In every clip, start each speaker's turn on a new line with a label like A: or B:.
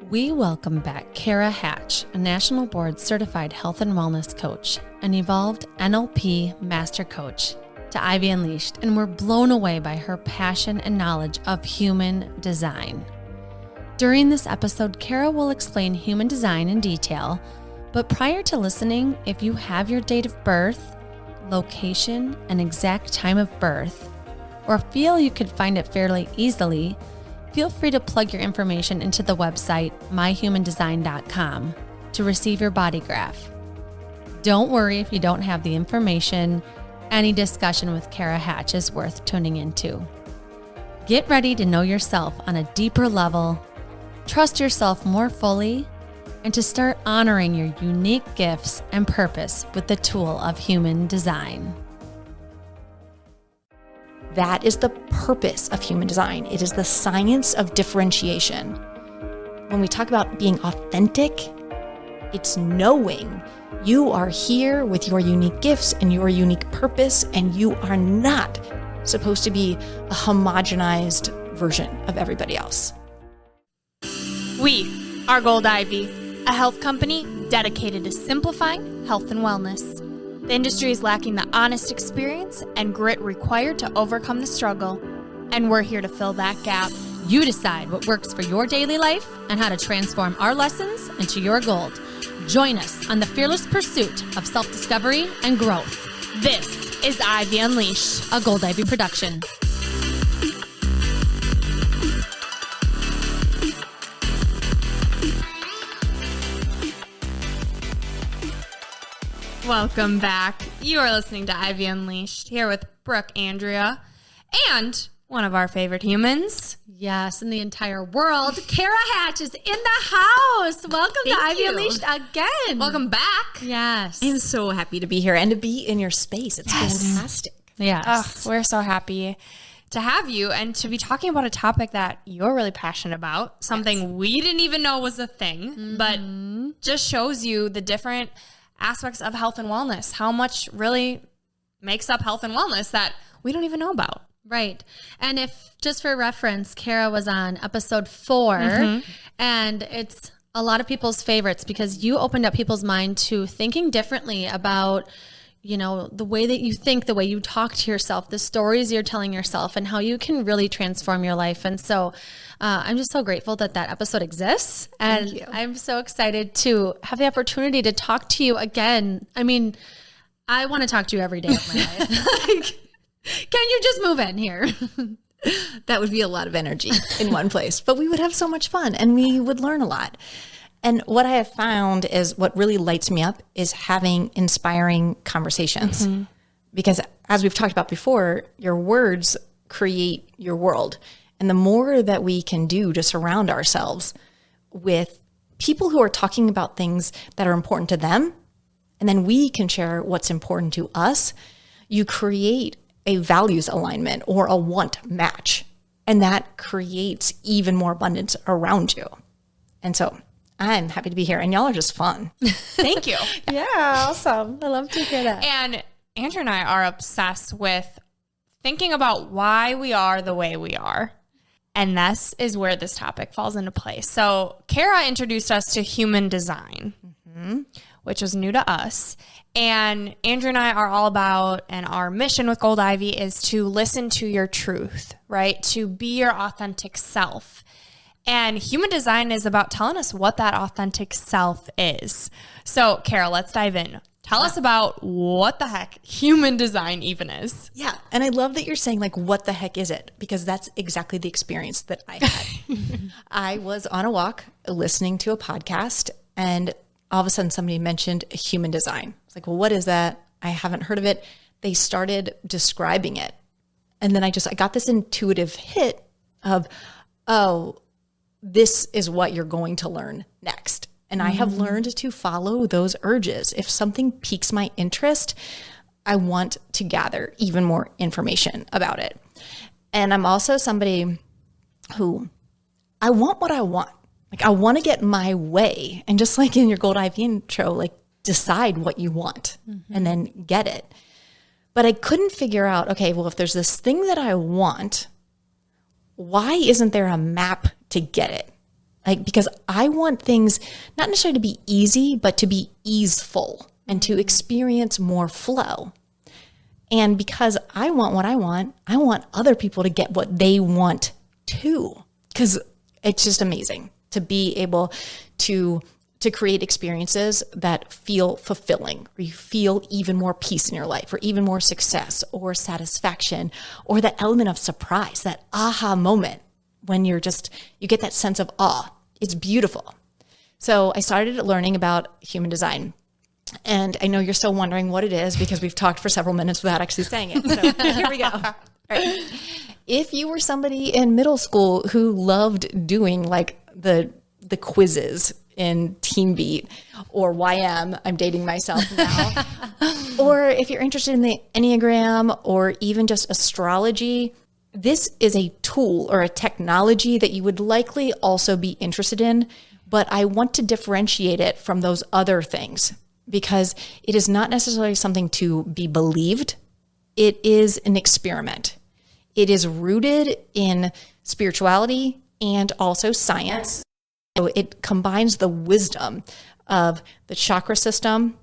A: We welcome back Cara Hatch, a National Board Certified Health and Wellness Coach, an evolved NLP Master Coach, to Ivy Unleashed, and we're blown away by her passion and knowledge of human design. During this episode, Cara will explain human design in detail, but prior to listening, if you have your date of birth, location, and exact time of birth, or feel you could find it fairly easily, feel free to plug your information into the website myhumandesign.com to receive your body graph. Don't worry if you don't have the information. Any discussion with Cara Hatch is worth tuning into. Get ready to know yourself on a deeper level, trust yourself more fully, and to start honoring your unique gifts and purpose with the tool of human design.
B: That is the purpose of human design. It is the science of differentiation. When we talk about being authentic, it's knowing you are here with your unique gifts and your unique purpose, and you are not supposed to be a homogenized version of everybody else.
C: We are Gold Ivy, a health company dedicated to simplifying health and wellness. The industry is lacking the honest experience and grit required to overcome the struggle, and we're here to fill that gap.
A: You decide what works for your daily life and how to transform our lessons into your gold. Join us on the fearless pursuit of self-discovery and growth.
C: This is Ivy Unleashed,
A: A Gold Ivy production.
C: Welcome back. You are listening to Ivy Unleashed, here with Brooke, Andrea, and one of our favorite humans.
A: Yes, in the entire world. Cara Hatch is in the house. Welcome to Ivy Unleashed again.
C: Welcome back.
A: Yes.
B: I'm so happy to be here and to be in your space. It's fantastic.
A: Yes.
C: We're so happy to have you and to be talking about a topic that you're really passionate about, something we didn't even know was a thing, but just shows you the different aspects of health and wellness, how much really makes up health and wellness that we don't even know about.
A: Right. And if, just for reference, Cara was on episode 4, and it's a lot of people's favorites because you opened up people's mind to thinking differently about, you know, the way that you think, the way you talk to yourself, the stories you're telling yourself, and how you can really transform your life. And so I'm just so grateful that that episode exists. And I'm so excited to have the opportunity to talk to you again. I mean, I want to talk to you every day of my life. Can you just move in here?
B: That would be a lot of energy in one place, but we would have so much fun and we would learn a lot. And what I have found is what really lights me up is having inspiring conversations. Because as we've talked about before, your words create your world. And the more that we can do to surround ourselves with people who are talking about things that are important to them, and then we can share what's important to us, you create a values alignment or a want match. And that creates even more abundance around you. And so I'm happy to be here, and y'all are just fun.
C: Thank you.
A: Yeah, awesome. I love to hear that.
C: And Andrew and I are obsessed with thinking about why we are the way we are. And this is where this topic falls into place. So Cara introduced us to human design, which was new to us. And Andrew and I are all about, and our mission with Gold Ivy is to listen to your truth, right? To be your authentic self. And human design is about telling us what that authentic self is. So, Cara, let's dive in. Tell us about what the heck human design even is.
B: Yeah. And I love that you're saying, like, what the heck is it? Because that's exactly the experience that I had. I was on a walk listening to a podcast, and all of a sudden somebody mentioned human design. I was like, well, what is that? I haven't heard of it. They started describing it. And then I got this intuitive hit of, oh, this is what you're going to learn next. And I have learned to follow those urges. If something piques my interest, I want to gather even more information about it. And I'm also somebody who I want what I want. Like, I want to get my way. And just like in your Gold Ivy intro, like, decide what you want and then get it. But I couldn't figure out, okay, well, if there's this thing that I want, why isn't there a map to get it? Like, because I want things not necessarily to be easy, but to be easeful and to experience more flow. And because I want what I want other people to get what they want too. Because it's just amazing to be able to create experiences that feel fulfilling, or you feel even more peace in your life, or even more success or satisfaction, or that element of surprise, that aha moment when you get that sense of awe. It's beautiful. So I started learning about human design. And I know you're still wondering what it is because we've talked for several minutes without actually saying it. So here we go. All right. If you were somebody in middle school who loved doing like the quizzes in Teen Beat or YM, I'm dating myself now, or if you're interested in the Enneagram or even just astrology, this is a tool or a technology that you would likely also be interested in, but I want to differentiate it from those other things because it is not necessarily something to be believed. It is an experiment. It is rooted in spirituality and also science. So it combines the wisdom of the chakra system,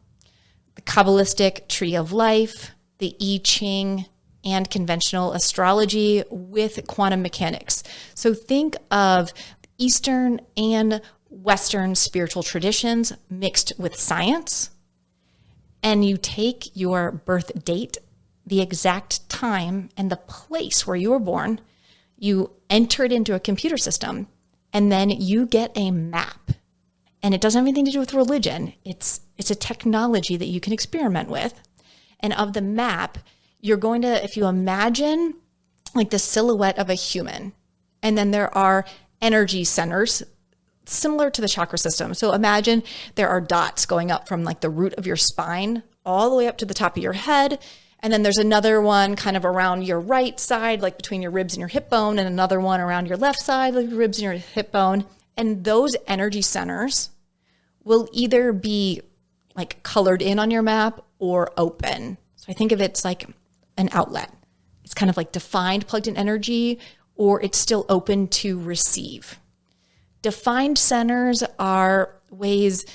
B: the Kabbalistic tree of life, the I Ching, and conventional astrology with quantum mechanics. So think of Eastern and Western spiritual traditions mixed with science, and you take your birth date, the exact time and the place where you were born, you enter it into a computer system, and then you get a map. And it doesn't have anything to do with religion. It's a technology that you can experiment with. And of the map, you're going to, if you imagine like the silhouette of a human, and then there are energy centers similar to the chakra system. So imagine there are dots going up from like the root of your spine all the way up to the top of your head. And then there's another one kind of around your right side, like between your ribs and your hip bone, and another one around your left side, like your ribs and your hip bone. And those energy centers will either be like colored in on your map or open. So I think of it's like an outlet. It's kind of like defined, plugged in energy, or it's still open to receive. Defined centers are ways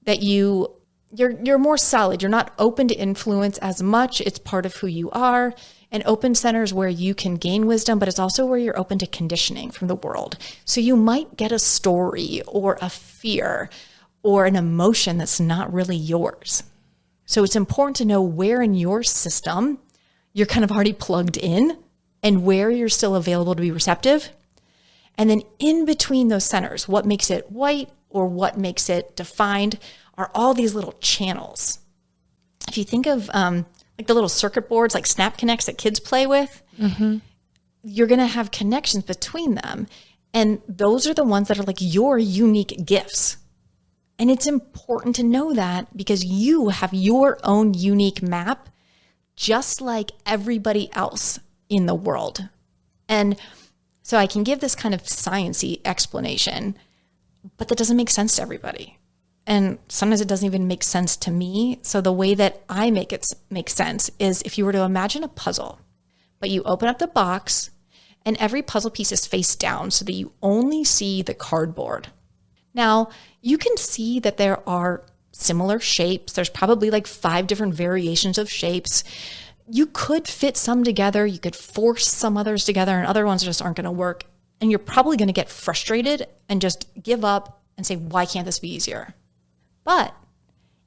B: that you're more solid. You're not open to influence as much. It's part of who you are. And open centers where you can gain wisdom, but it's also where you're open to conditioning from the world. So you might get a story or a fear or an emotion that's not really yours. So it's important to know where in your system you're kind of already plugged in and where you're still available to be receptive. And then in between those centers, what makes it white or what makes it defined are all these little channels. If you think of like the little circuit boards, like Snap Connects that kids play with, you're going to have connections between them. And those are the ones that are like your unique gifts. And it's important to know that because you have your own unique map, just like everybody else in the world. And so I can give this kind of sciencey explanation, but that doesn't make sense to everybody. And sometimes it doesn't even make sense to me. So the way that I make it make sense is if you were to imagine a puzzle, but you open up the box and every puzzle piece is face down so that you only see the cardboard. Now, you can see that there are similar shapes. There's probably like 5 different variations of shapes. You could fit some together. You could force some others together and other ones just aren't going to work. And you're probably going to get frustrated and just give up and say, why can't this be easier? But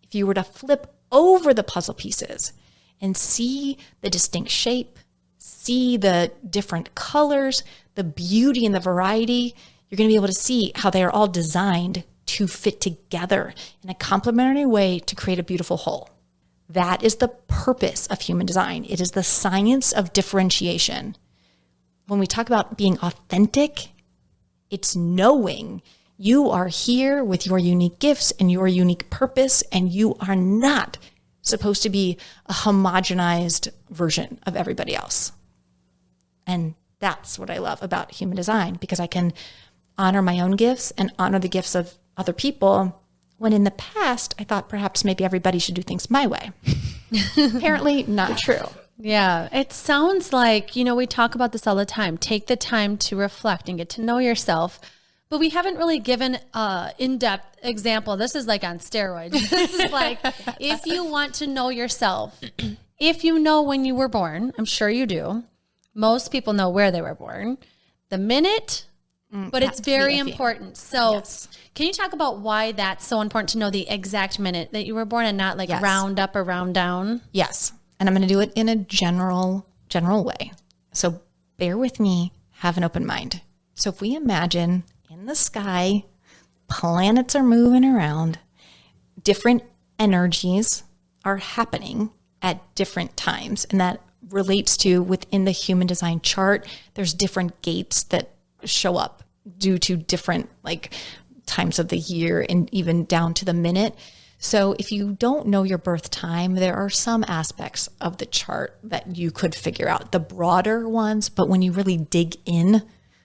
B: if you were to flip over the puzzle pieces and see the distinct shape, see the different colors, the beauty and the variety, you're going to be able to see how they are all designed to fit together in a complementary way to create a beautiful whole. That is the purpose of human design. It is the science of differentiation. When we talk about being authentic, it's knowing you are here with your unique gifts and your unique purpose, and you are not supposed to be a homogenized version of everybody else. And that's what I love about human design, because I can honor my own gifts and honor the gifts of other people, when in the past, I thought perhaps maybe everybody should do things my way. Apparently not true.
A: Yeah, it sounds like, we talk about this all the time. Take the time to reflect and get to know yourself. But we haven't really given an in-depth example. This is like on steroids. This is like, if you want to know yourself, if you know when you were born, I'm sure you do. Most people know where they were born, the minute, but it's very important. So can you talk about why that's so important to know the exact minute that you were born and not like round up or round down?
B: Yes. And I'm going to do it in a general way. So bear with me, have an open mind. So if we imagine in the sky, planets are moving around, different energies are happening at different times. And that relates to within the human design chart, there's different gates that show up due to different like times of the year and even down to the minute. So if you don't know your birth time, there are some aspects of the chart that you could figure out, the broader ones, but when you really dig in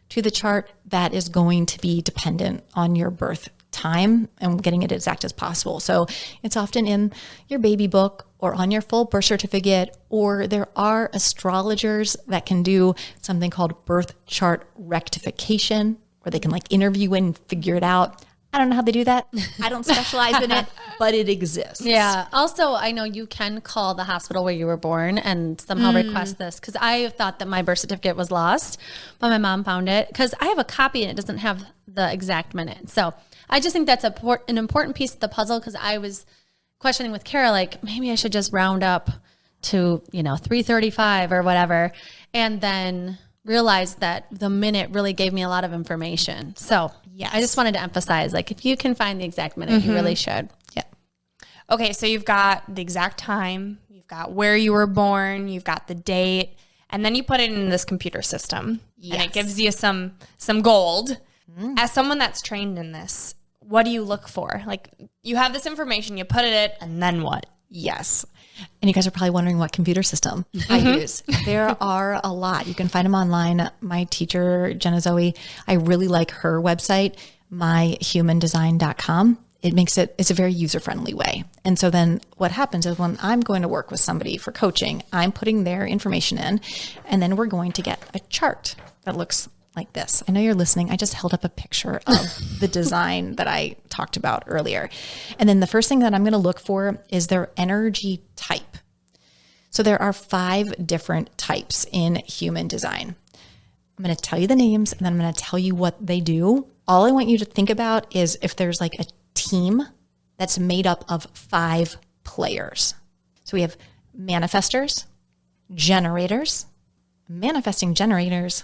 B: to the chart, that is going to be dependent on your birth time and getting it exact as possible. So it's often in your baby book or on your full birth certificate, or there are astrologers that can do something called birth chart rectification, where they can like interview and figure it out. I don't know how they do that. I don't specialize in it, but it exists.
A: Yeah. Also, I know you can call the hospital where you were born and somehow request this, because I thought that my birth certificate was lost, but my mom found it because I have a copy and it doesn't have the exact minute. So I just think that's an important piece of the puzzle, because I was questioning with Cara, like maybe I should just round up to, 3:35 or whatever. And then realized that the minute really gave me a lot of information. So I just wanted to emphasize, like, if you can find the exact minute, you really should.
B: Yeah.
C: Okay, so you've got the exact time, you've got where you were born, you've got the date, and then you put it in this computer system, and it gives you some gold. As someone that's trained in this, what do you look for? Like, you have this information, you put it in, and then what?
B: Yes. And you guys are probably wondering what computer system I use. There are a lot. You can find them online. My teacher, Jenna Zoe, I really like her website, myhumandesign.com. It's a very user-friendly way. And so then what happens is when I'm going to work with somebody for coaching, I'm putting their information in, and then we're going to get a chart that looks like this. I know you're listening. I just held up a picture of the design that I talked about earlier. And then the first thing that I'm going to look for is their energy type. So there are 5 different types in human design. I'm going to tell you the names, and then I'm going to tell you what they do. All I want you to think about is if there's like a team that's made up of 5 players. So we have manifestors, generators, manifesting generators,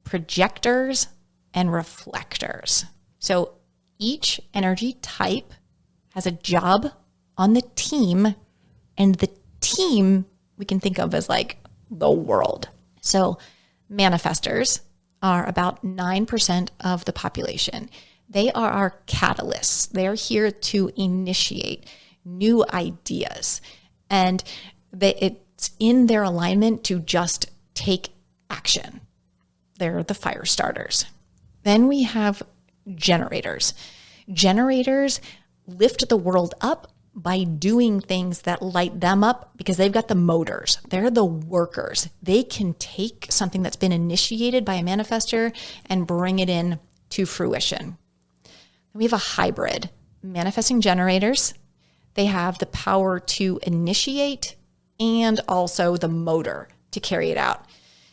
B: projectors, and reflectors. So each energy type has a job on the team, and the team we can think of as like the world. So manifestors are about 9% of the population. They are our catalysts. They're here to initiate new ideas, and it's in their alignment to just take action. They're the fire starters. Then we have generators. Generators lift the world up by doing things that light them up because they've got the motors. They're the workers. They can take something that's been initiated by a manifestor and bring it in to fruition. Then we have a hybrid. Manifesting generators, they have the power to initiate and also the motor to carry it out.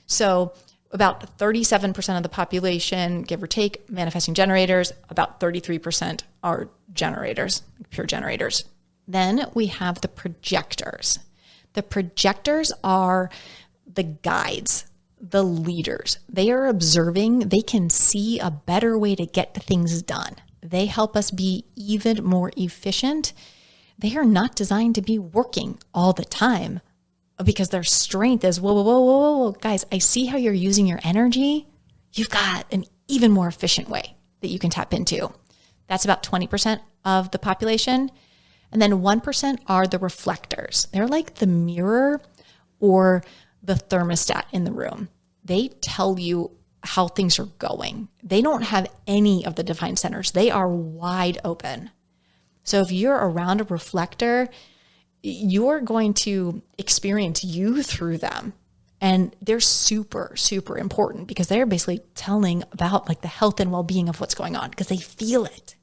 B: So about 37% of the population, give or take, manifesting generators. About 33% are generators, pure generators. Then we have the projectors. The projectors are the guides, the leaders. They are observing. They can see a better way to get the things done. They help us be even more efficient. They are not designed to be working all the time, because their strength is, whoa, guys, I see how you're using your energy. You've got an even more efficient way that you can tap into. That's about 20% of the population. And then 1% are the reflectors. They're like the mirror or the thermostat in the room. They tell you how things are going. They don't have any of the defined centers. They are wide open. So if you're around a reflector, you're going to experience you through them. And they're super, super important because they're basically telling about like the health and well-being of what's going on because they feel it.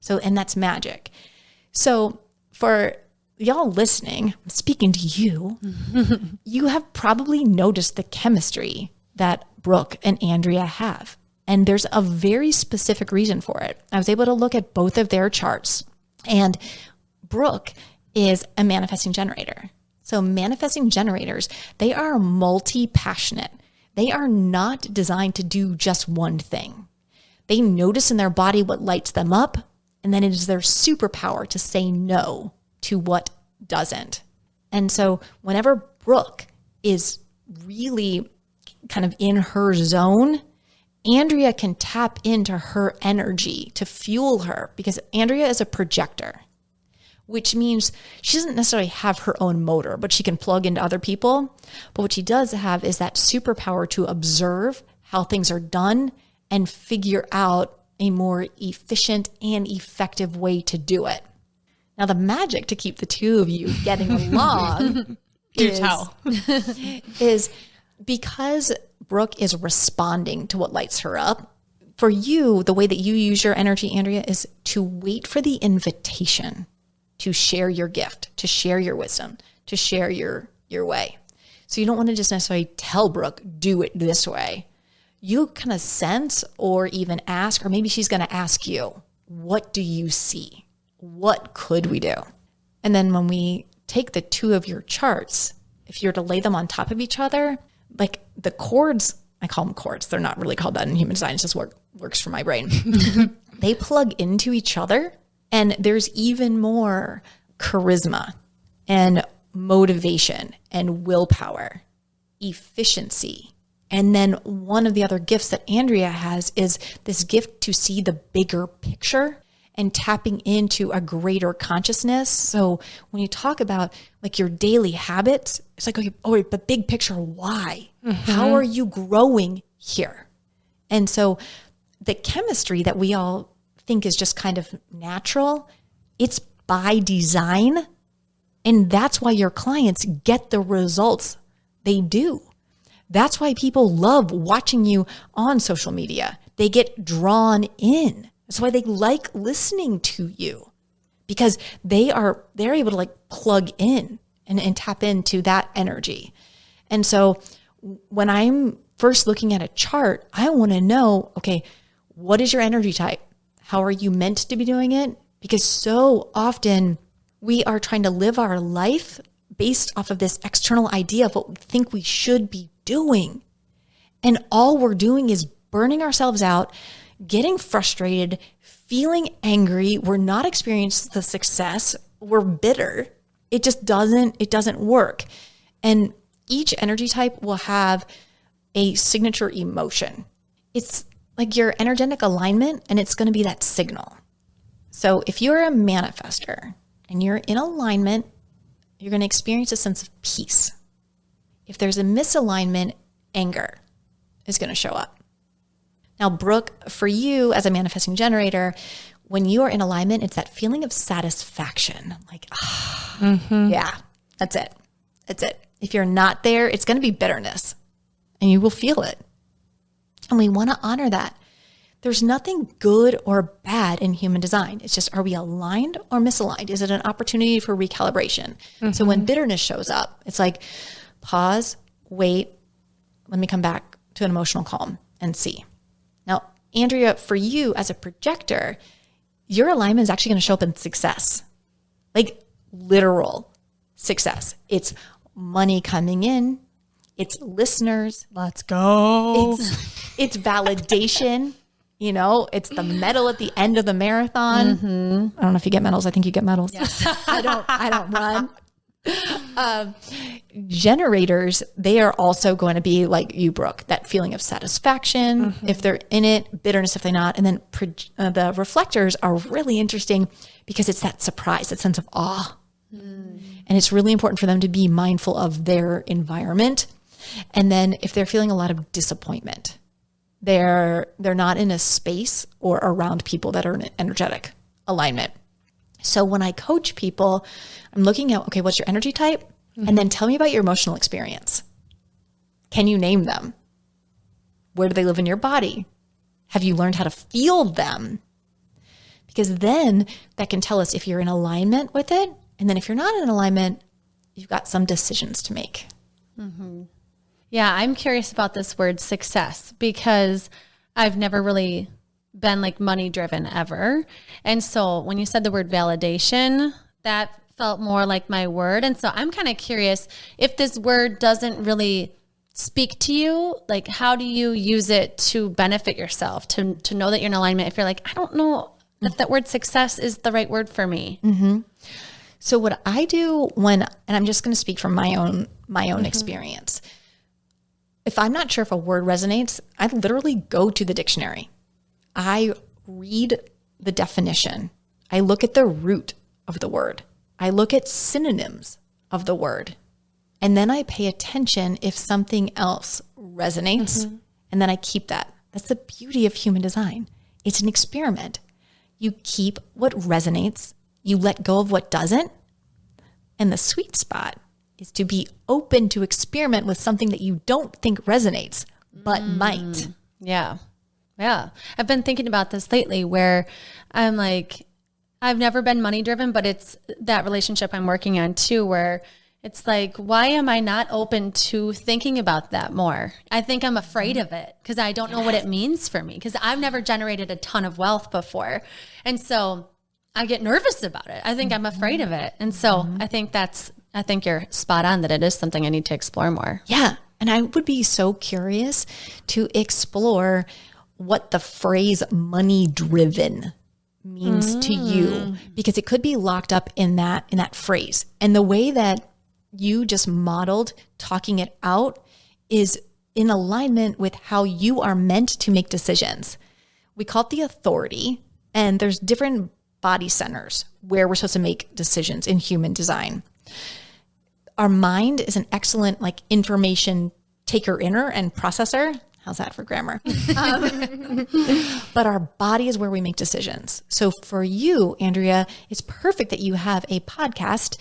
B: So, and that's magic. So for y'all listening, I'm speaking to you, you have probably noticed the chemistry that Brooke and Andrea have. And there's a very specific reason for it. I was able to look at both of their charts, and Brooke is a manifesting generator. So manifesting generators, they are multi-passionate. They are not designed to do just one thing. They notice in their body what lights them up, and then it is their superpower to say no to what doesn't. And so whenever Brooke is really kind of in her zone, Andrea can tap into her energy to fuel her because Andrea is a projector, which means she doesn't necessarily have her own motor, but she can plug into other people. But what she does have is that superpower to observe how things are done and figure out a more efficient and effective way to do it. Now, the magic to keep the two of you getting along is because Brooke is responding to what lights her up. For you, the way that you use your energy, Andrea, is to wait for the invitation to share your gift, to share your wisdom, to share your way. So you don't want to just necessarily tell Brooke, do it this way. You kind of sense or even ask, or maybe she's going to ask you, what do you see? What could we do? And then when we take the two of your charts, if you're to lay them on top of each other, like the chords, I call them chords. They're not really called that in human design. It's just works for my brain. They plug into each other, and there's even more charisma and motivation and willpower, efficiency. And then one of the other gifts that Andrea has is this gift to see the bigger picture and tapping into a greater consciousness. So when you talk about like your daily habits, it's like, okay, oh, but big picture, why? How are you growing here? And so the chemistry that we all think is just kind of natural, it's by design. And that's why your clients get the results they do. That's why people love watching you on social media. They get drawn in. That's why they like listening to you, because they're able to like plug in and tap into that energy. And so when I'm first looking at a chart, I want to know, okay, what is your energy type? How are you meant to be doing it? Because so often we are trying to live our life based off of this external idea of what we think we should be doing. And all we're doing is burning ourselves out, getting frustrated, feeling angry. We're not experiencing the success. We're bitter. It just doesn't work. And each energy type will have a signature emotion. It's like your energetic alignment, and it's going to be that signal. So if you're a manifester and you're in alignment, you're going to experience a sense of peace. If there's a misalignment, anger is going to show up. Now, Brooke, for you as a manifesting generator, when you are in alignment, it's that feeling of satisfaction. Like, yeah, that's it. That's it. If you're not there, it's going to be bitterness, and you will feel it. And we want to honor that. There's nothing good or bad in human design. It's just, are we aligned or misaligned? Is it an opportunity for recalibration? So when bitterness shows up, it's like, pause, wait, let me come back to an emotional calm and see. Now, Andrea, for you as a projector, your alignment is actually going to show up in success, like literal success. It's money coming in. It's listeners.
C: Let's go.
B: It's validation. You know, it's the medal at the end of the marathon. I don't know if you get medals. I think you get medals. Yes. I don't run. Generators, they are also going to be like you, Brooke, that feeling of satisfaction if they're in it, bitterness if they're not. And then the reflectors are really interesting because it's that surprise, that sense of awe. And it's really important for them to be mindful of their environment. And then if they're feeling a lot of disappointment, they're not in a space or around people that are in energetic alignment. So when I coach people, I'm looking at, okay, what's your energy type? And then tell me about your emotional experience. Can you name them? Where do they live in your body? Have you learned how to feel them? Because then that can tell us if you're in alignment with it. And then if you're not in alignment, you've got some decisions to make.
A: Mm-hmm. Yeah, I'm curious about this word success because I've never really been like money driven ever. And so when you said the word validation, that felt more like my word. And so I'm kind of curious if this word doesn't really speak to you, like how do you use it to benefit yourself, to know that you're in alignment? If you're like, I don't know if that word success is the right word for me.
B: Mm-hmm. So what I do and I'm just going to speak from my own experience. If I'm not sure if a word resonates, I literally go to the dictionary. I read the definition. I look at the root of the word. I look at synonyms of the word. And then I pay attention if something else resonates. And then I keep that. That's the beauty of human design. It's an experiment. You keep what resonates. You let go of what doesn't. And the sweet spot is to be open to experiment with something that you don't think resonates, but might.
A: Yeah. Yeah. I've been thinking about this lately where I'm like, I've never been money driven, but it's that relationship I'm working on too, where it's like, why am I not open to thinking about that more? I think I'm afraid of it because I don't know what it means for me because I've never generated a ton of wealth before. And so I get nervous about it. I think I'm afraid of it. And so I think you're spot on that it is something I need to explore more.
B: Yeah. And I would be so curious to explore what the phrase money driven means to you, because it could be locked up in that phrase. And the way that you just modeled talking it out is in alignment with how you are meant to make decisions. We call it the authority, and there's different body centers where we're supposed to make decisions in human design. Our mind is an excellent information taker inner and processor. How's that for grammar? But our body is where we make decisions. So for you, Andrea, it's perfect that you have a podcast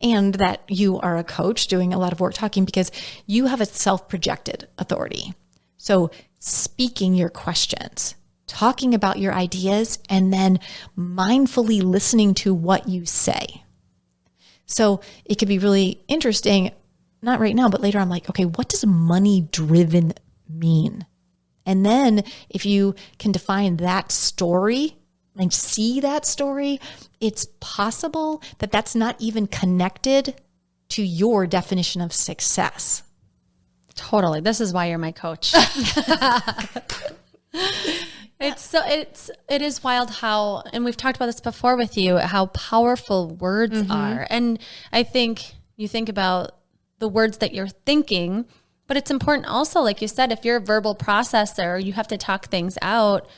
B: and that you are a coach doing a lot of work talking, because you have a self-projected authority. So speaking your questions, talking about your ideas, and then mindfully listening to what you say. So it could be really interesting, not right now, but later I'm like, okay, what does money driven mean? And then if you can define that story and see that story, it's possible that that's not even connected to your definition of success.
A: Totally. This is why you're my coach. It is wild how, and we've talked about this before with you, how powerful words are. And I think you think about the words that you're thinking, but it's important also, like you said, if you're a verbal processor, you have to talk things out.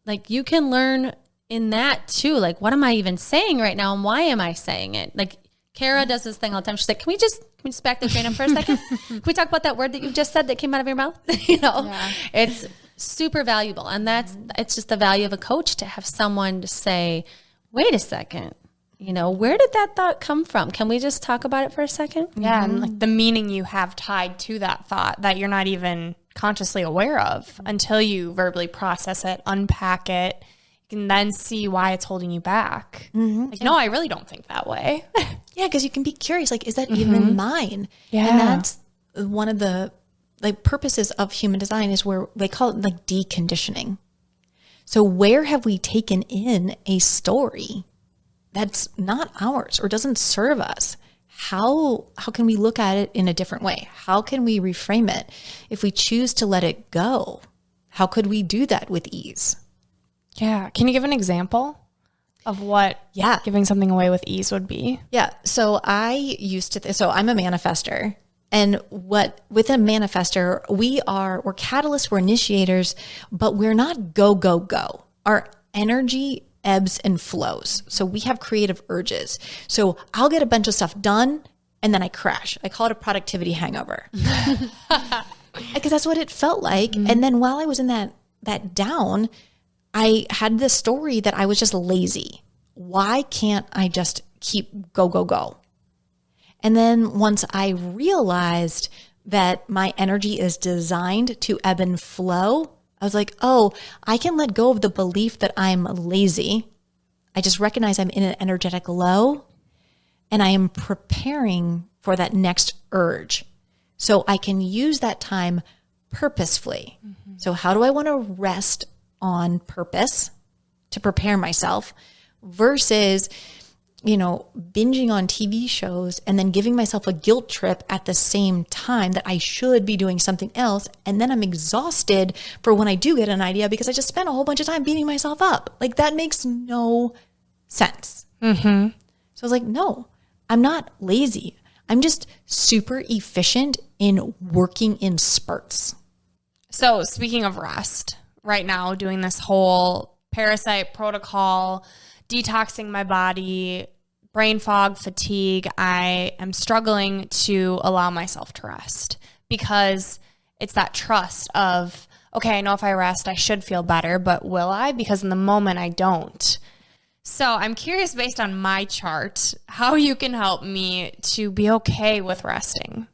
A: Like you can learn in that too. Like, what am I even saying right now? And why am I saying it? Like Cara does this thing all the time. She's like, can we just back the train up for a second? Can we talk about that word that you just said that came out of your mouth? It's super valuable. And it's just the value of a coach to have someone to say, wait a second, where did that thought come from? Can we just talk about it for a second?
C: Yeah. And like the meaning you have tied to that thought that you're not even consciously aware of until you verbally process it, unpack it. You can then see why it's holding you back. Like, no, I really don't think that way.
B: Yeah. Cause you can be curious, like, is that even mine?
C: Yeah.
B: And that's one of the purposes of human design, is where they call it deconditioning. So where have we taken in a story that's not ours or doesn't serve us? How can we look at it in a different way? How can we reframe it? If we choose to let it go, how could we do that with ease?
C: Yeah. Can you give an example of what giving something away with ease would be?
B: Yeah. So I used to, so I'm a manifester. And with a manifester, we're catalysts, we're initiators, but we're not go, go, go. Our energy ebbs and flows. So we have creative urges. So I'll get a bunch of stuff done and then I crash. I call it a productivity hangover. Because that's what it felt like. And then while I was in that down, I had this story that I was just lazy. Why can't I just keep go, go, go? And then once I realized that my energy is designed to ebb and flow, I was like, oh, I can let go of the belief that I'm lazy. I just recognize I'm in an energetic low and I am preparing for that next urge. So I can use that time purposefully. So how do I want to rest on purpose to prepare myself versus, binging on TV shows and then giving myself a guilt trip at the same time that I should be doing something else. And then I'm exhausted for when I do get an idea because I just spent a whole bunch of time beating myself up. Like that makes no sense. So I was like, no, I'm not lazy. I'm just super efficient in working in spurts.
C: So speaking of rest, right now doing this whole parasite protocol, detoxing my body, brain fog, fatigue, I am struggling to allow myself to rest because it's that trust of, okay, I know if I rest, I should feel better, but will I? Because in the moment I don't. So I'm curious, based on my chart, how you can help me to be okay with resting.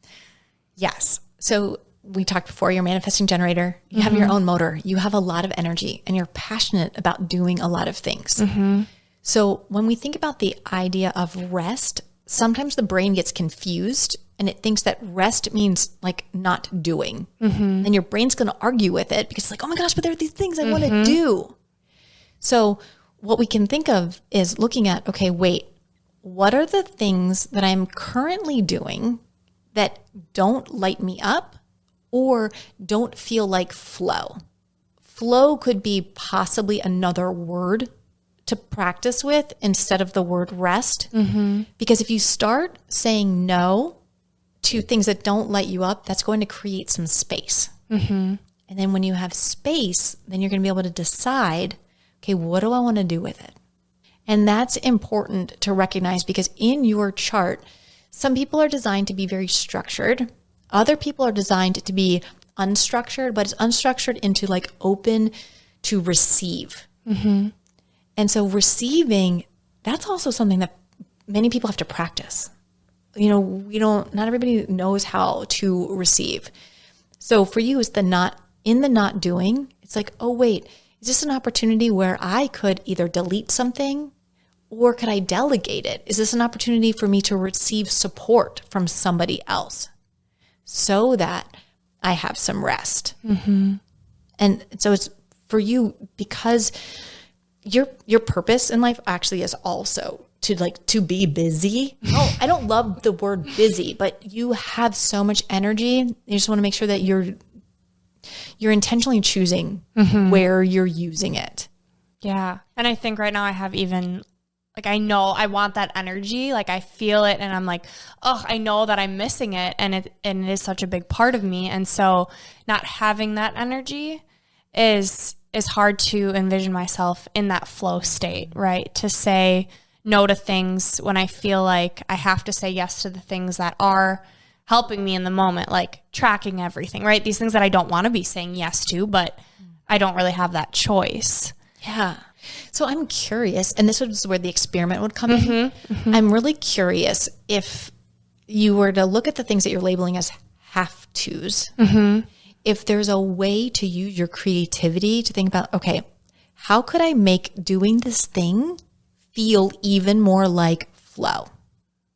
B: Yes. So we talked before, you're a manifesting generator. You have your own motor. You have a lot of energy and you're passionate about doing a lot of things. So when we think about the idea of rest, sometimes the brain gets confused and it thinks that rest means like not doing. And your brain's going to argue with it because it's like, oh my gosh, but there are these things I want to do. So what we can think of is looking at, okay, wait, what are the things that I'm currently doing that don't light me up or don't feel like flow? Flow could be possibly another word to practice with instead of the word rest. Because if you start saying no to things that don't light you up, that's going to create some space. And then when you have space, then you're going to be able to decide, okay, what do I want to do with it? And that's important to recognize because in your chart, some people are designed to be very structured. Other people are designed to be unstructured, but it's unstructured into like open to receive. And so receiving, that's also something that many people have to practice. Not everybody knows how to receive. So for you, it's the not doing. It's like, oh, wait, is this an opportunity where I could either delete something or could I delegate it? Is this an opportunity for me to receive support from somebody else so that I have some rest? And so it's for you because your purpose in life actually is also to be busy. Oh, I don't love the word busy, but you have so much energy. You just want to make sure that you're intentionally choosing where you're using it.
C: Yeah. And I think right now I have even like, I know I want that energy. Like I feel it and I'm like, oh, I know that I'm missing it. And it is such a big part of me. And so not having that energy is hard to envision myself in that flow state, right? To say no to things when I feel like I have to say yes to the things that are helping me in the moment, like tracking everything, right? These things that I don't want to be saying yes to, but I don't really have that choice.
B: Yeah. So I'm curious, and this is where the experiment would come in. I'm really curious if you were to look at the things that you're labeling as have-tos, if there's a way to use your creativity to think about, okay, how could I make doing this thing feel even more like flow?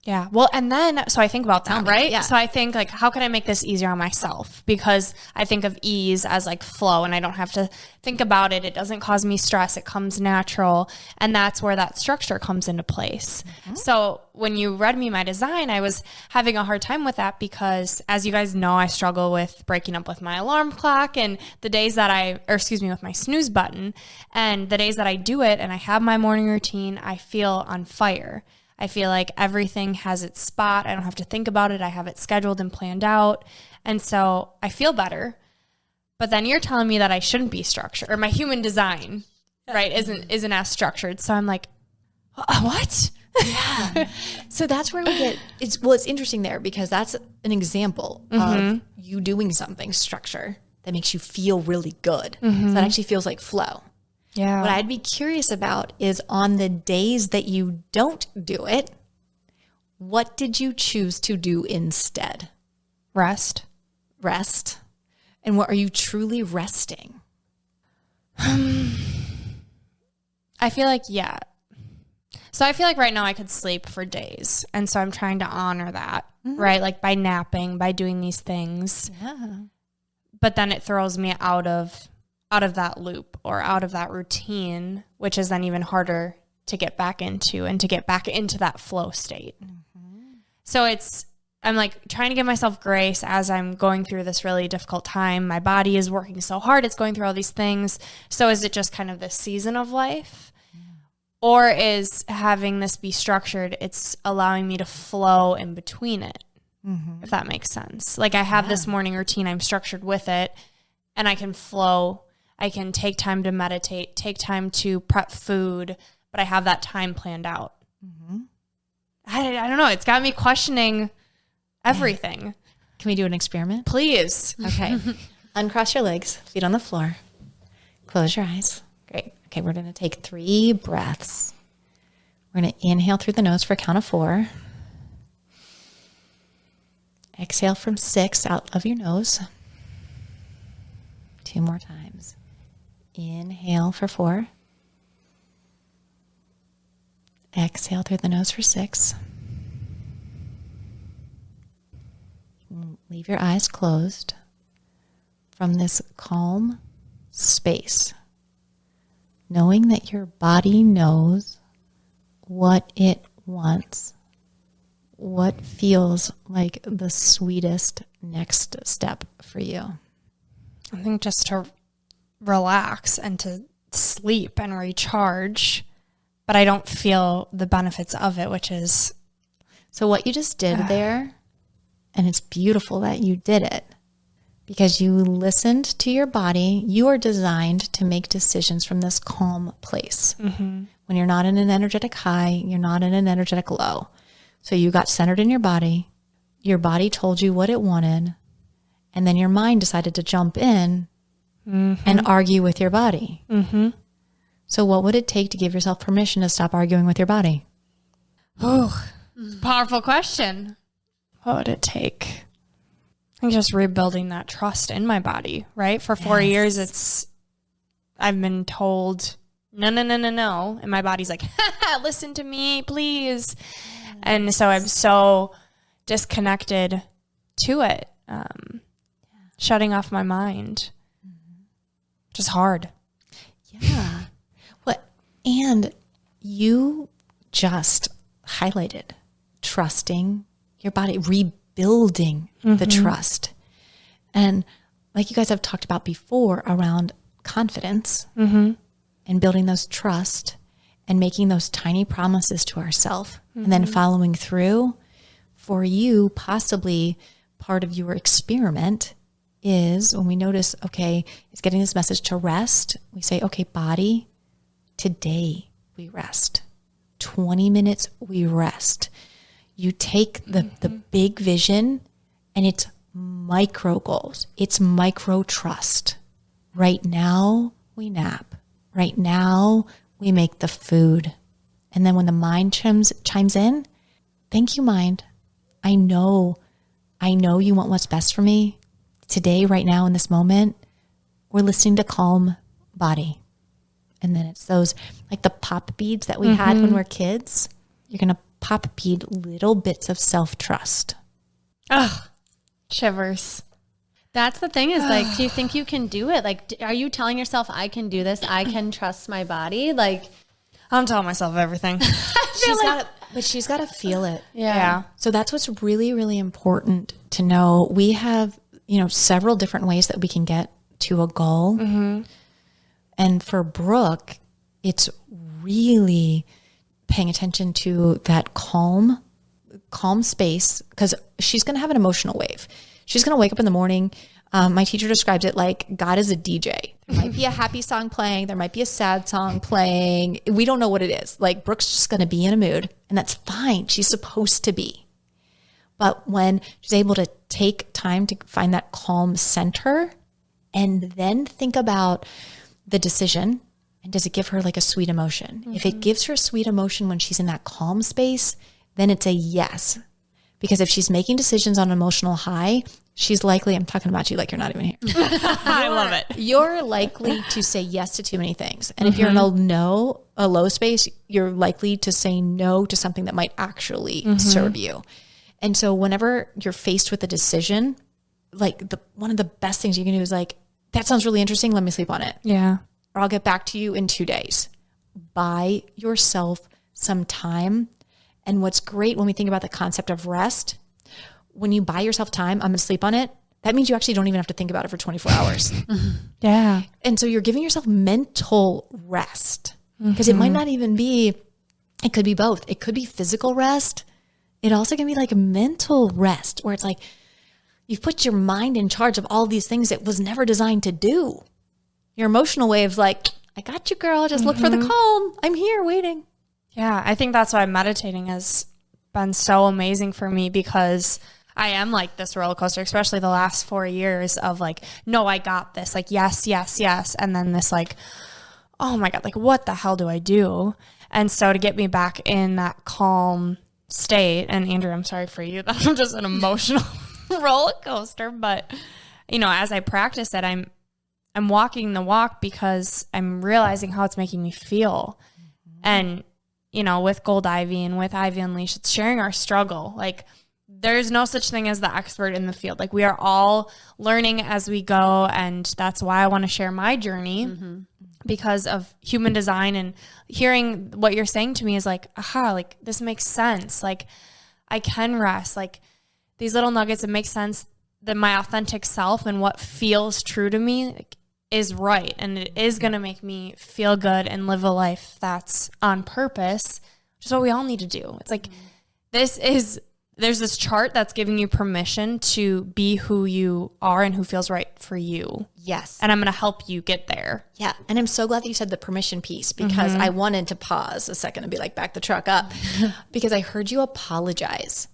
C: Yeah. Well, and then, so I think about that, right?
B: Yeah.
C: So I think like, how can I make this easier on myself? Because I think of ease as like flow and I don't have to think about it. It doesn't cause me stress. It comes natural. And that's where that structure comes into place. So when you read me my design, I was having a hard time with that because as you guys know, I struggle with breaking up with my alarm clock and the days that with my snooze button, and the days that I do it and I have my morning routine, I feel on fire. I feel like everything has its spot. I don't have to think about it. I have it scheduled and planned out. And so I feel better. But then you're telling me that I shouldn't be structured, or my human design, right, isn't as structured. So I'm like, what?
B: Yeah. So that's where we get, it's interesting there because that's an example of you doing something structure that makes you feel really good. So that actually feels like flow.
C: Yeah.
B: What I'd be curious about is on the days that you don't do it, what did you choose to do instead?
C: Rest.
B: rest? And what are you truly resting?
C: I feel like, yeah. So I feel like right now I could sleep for days. And so I'm trying to honor that, right? Like by napping, by doing these things.
B: Yeah.
C: But then it throws me out of that loop or out of that routine, which is then even harder to get back into and to get back into that flow state. So I'm like trying to give myself grace as I'm going through this really difficult time. My body is working so hard. It's going through all these things. So is it just kind of this season of life? Or is having this be structured, it's allowing me to flow in between it, if that makes sense. Like I have this morning routine, I'm structured with it, and I can flow. I can take time to meditate, take time to prep food, but I have that time planned out. I don't know. It's got me questioning everything.
B: Can we do an experiment?
C: Please.
B: Okay. Uncross your legs, feet on the floor. Close your eyes. Great. Okay, we're going to take 3 breaths. We're going to inhale through the nose for a count of 4. Exhale from 6 out of your nose. 2 more times. Inhale for 4. Exhale through the nose for 6. Leave your eyes closed. From this calm space, knowing that your body knows what it wants, what feels like the sweetest next step for you.
C: I think just to relax and to sleep and recharge, but I don't feel the benefits of it, which is...
B: So what you just did there, and it's beautiful that you did it, because you listened to your body. You are designed to make decisions from this calm place. When you're not in an energetic high, you're not in an energetic low. So you got centered in your body. Your body told you what it wanted. And then your mind decided to jump in and argue with your body. So what would it take to give yourself permission to stop arguing with your body?
C: Oh, powerful question. What would it take? I think just rebuilding that trust in my body, right? For 4 years, I've been told, no. And my body's like, listen to me, please. And so I'm so disconnected to it, shutting off my mind, which is hard.
B: Yeah. And you just highlighted trusting your body, rebuilding the trust. And like you guys have talked about before around confidence and building those trust and making those tiny promises to ourselves and then following through. For you, possibly part of your experiment is when we notice, okay, it's getting this message to rest. We say, okay, body, today we rest. 20 minutes we rest. You take the big vision and it's micro goals. It's micro trust. Right now we nap. Right now we make the food. And then when the mind chimes in, thank you, mind. I know you want what's best for me. Today, right now in this moment, we're listening to calm body. And then it's those, like the pop beads that we had when we were kids. You're going to pop bead little bits of self-trust.
C: Oh, shivers.
A: That's the thing is like, do you think you can do it? Like, are you telling yourself, I can do this? I can trust my body? Like,
C: I'm telling myself everything.
B: She's got to feel it.
C: Yeah.
B: So that's what's really, really important to know. We have, several different ways that we can get to a goal. And for Brooke, it's really paying attention to that calm space, because she's going to have an emotional wave. She's going to wake up in the morning. My teacher describes it like God is a DJ. There might be a happy song playing. There might be a sad song playing. We don't know what it is. Like Brooke's just going to be in a mood, and that's fine. She's supposed to be. But when she's able to take time to find that calm center and then think about the decision, and does it give her like a sweet emotion? If it gives her a sweet emotion when she's in that calm space, then it's a yes. Because if she's making decisions on an emotional high, she's likely, I'm talking about you like you're not even here.
C: I love it.
B: You're likely to say yes to too many things. And if you're in a low space, you're likely to say no to something that might actually serve you. And so whenever you're faced with a decision, like one of the best things you can do is like, that sounds really interesting. Let me sleep on it.
C: Yeah.
B: Or I'll get back to you in 2 days. Buy yourself some time. And what's great when we think about the concept of rest, when you buy yourself time, I'm going to sleep on it. That means you actually don't even have to think about it for 24 hours.
C: Yeah.
B: And so you're giving yourself mental rest, because it might not even be, it could be both. It could be physical rest. It also can be like mental rest, where it's like you've put your mind in charge of all these things it was never designed to do. Your emotional wave's like, I got you, girl. Just look for the calm. I'm here waiting.
C: Yeah. I think that's why meditating has been so amazing for me, because I am like this roller coaster, especially the last 4 years of like, no, I got this. Like, yes, yes, yes. And then this like, oh my God, like what the hell do I do? And so to get me back in that calm state, and Andrea, I'm sorry for you, that I'm just an emotional roller coaster. But, you know, as I practice it, I'm walking the walk because I'm realizing how it's making me feel. And, you know, with Gold Ivy and with Ivy Unleashed, it's sharing our struggle. Like, there's no such thing as the expert in the field. Like, we are all learning as we go. And that's why I want to share my journey, because of human design. And hearing what you're saying to me is like, aha, like this makes sense. Like, I can rest. Like, these little nuggets, it makes sense that my authentic self and what feels true to me, like, is right. And it is going to make me feel good and live a life that's on purpose, which is what we all need to do. It's like, there's this chart that's giving you permission to be who you are and who feels right for you.
B: Yes.
C: And I'm going to help you get there.
B: Yeah. And I'm so glad that you said the permission piece, because I wanted to pause a second and be like, back the truck up, because I heard you apologize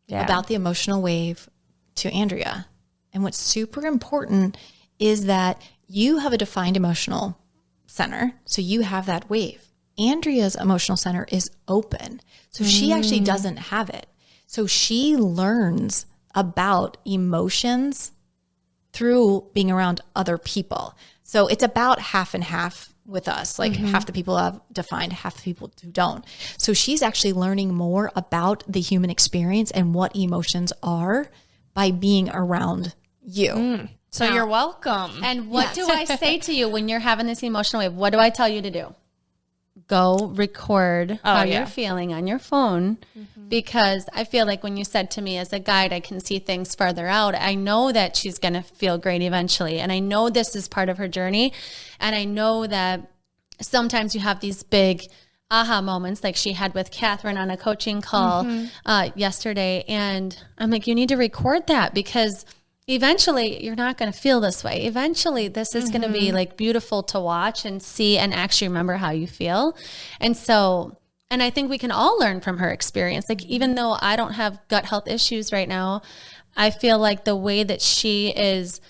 B: about the emotional wave to Andrea. And what's super important is that you have a defined emotional center. So you have that wave. Andrea's emotional center is open. So she actually doesn't have it. So she learns about emotions through being around other people. So it's about half and half with us. Like half the people have defined, half the people who don't. So she's actually learning more about the human experience and what emotions are by being around you.
C: So you're welcome.
A: And what do I say to you when you're having this emotional wave? What do I tell you to do? Go record how you're feeling on your phone, because I feel like when you said to me, as a guide, I can see things farther out. I know that she's going to feel great eventually. And I know this is part of her journey. And I know that sometimes you have these big aha moments, like she had with Catherine on a coaching call yesterday. And I'm like, you need to record that, because eventually you're not going to feel this way. Eventually this is going to be like beautiful to watch and see and actually remember how you feel. And so, and I think we can all learn from her experience. Like, even though I don't have gut health issues right now, I feel like the way that she is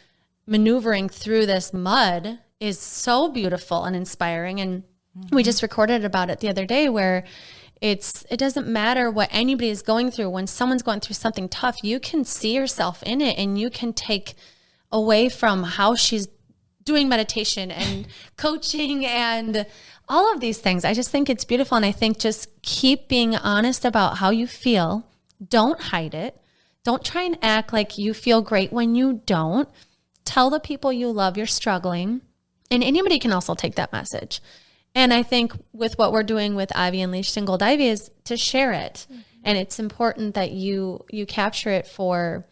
A: maneuvering through this mud is so beautiful and inspiring. And we just recorded about it the other day, where it doesn't matter what anybody is going through. When someone's going through something tough, you can see yourself in it, and you can take away from how she's doing meditation and coaching and all of these things. I just think it's beautiful. And I think just keep being honest about how you feel. Don't hide it. Don't try and act like you feel great when you don't. Tell the people you love you're struggling. And anybody can also take that message. And I think with what we're doing with Ivy Unleashed and Gold Ivy is to share it. And it's important that you capture it for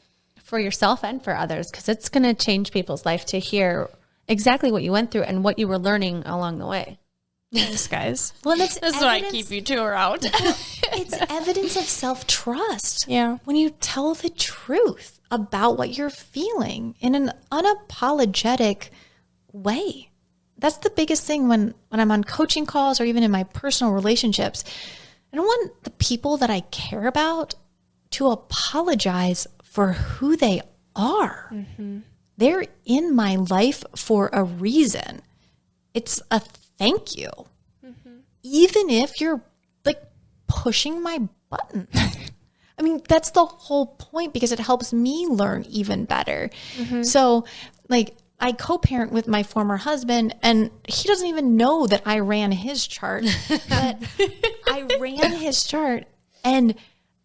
A: yourself and for others, because it's going to change people's life to hear exactly what you went through and what you were learning along the way.
C: Yes, guys.
B: Well, this
C: is why I keep you two around.
B: It's evidence of self-trust.
C: Yeah.
B: When you tell the truth about what you're feeling in an unapologetic way. That's the biggest thing when I'm on coaching calls or even in my personal relationships. I don't want the people that I care about to apologize for who they are. They're in my life for a reason. It's a thank you. Even if you're like pushing my button. I mean, that's the whole point because it helps me learn even better. So like I co-parent with my former husband and he doesn't even know that I ran his chart, but I ran his chart and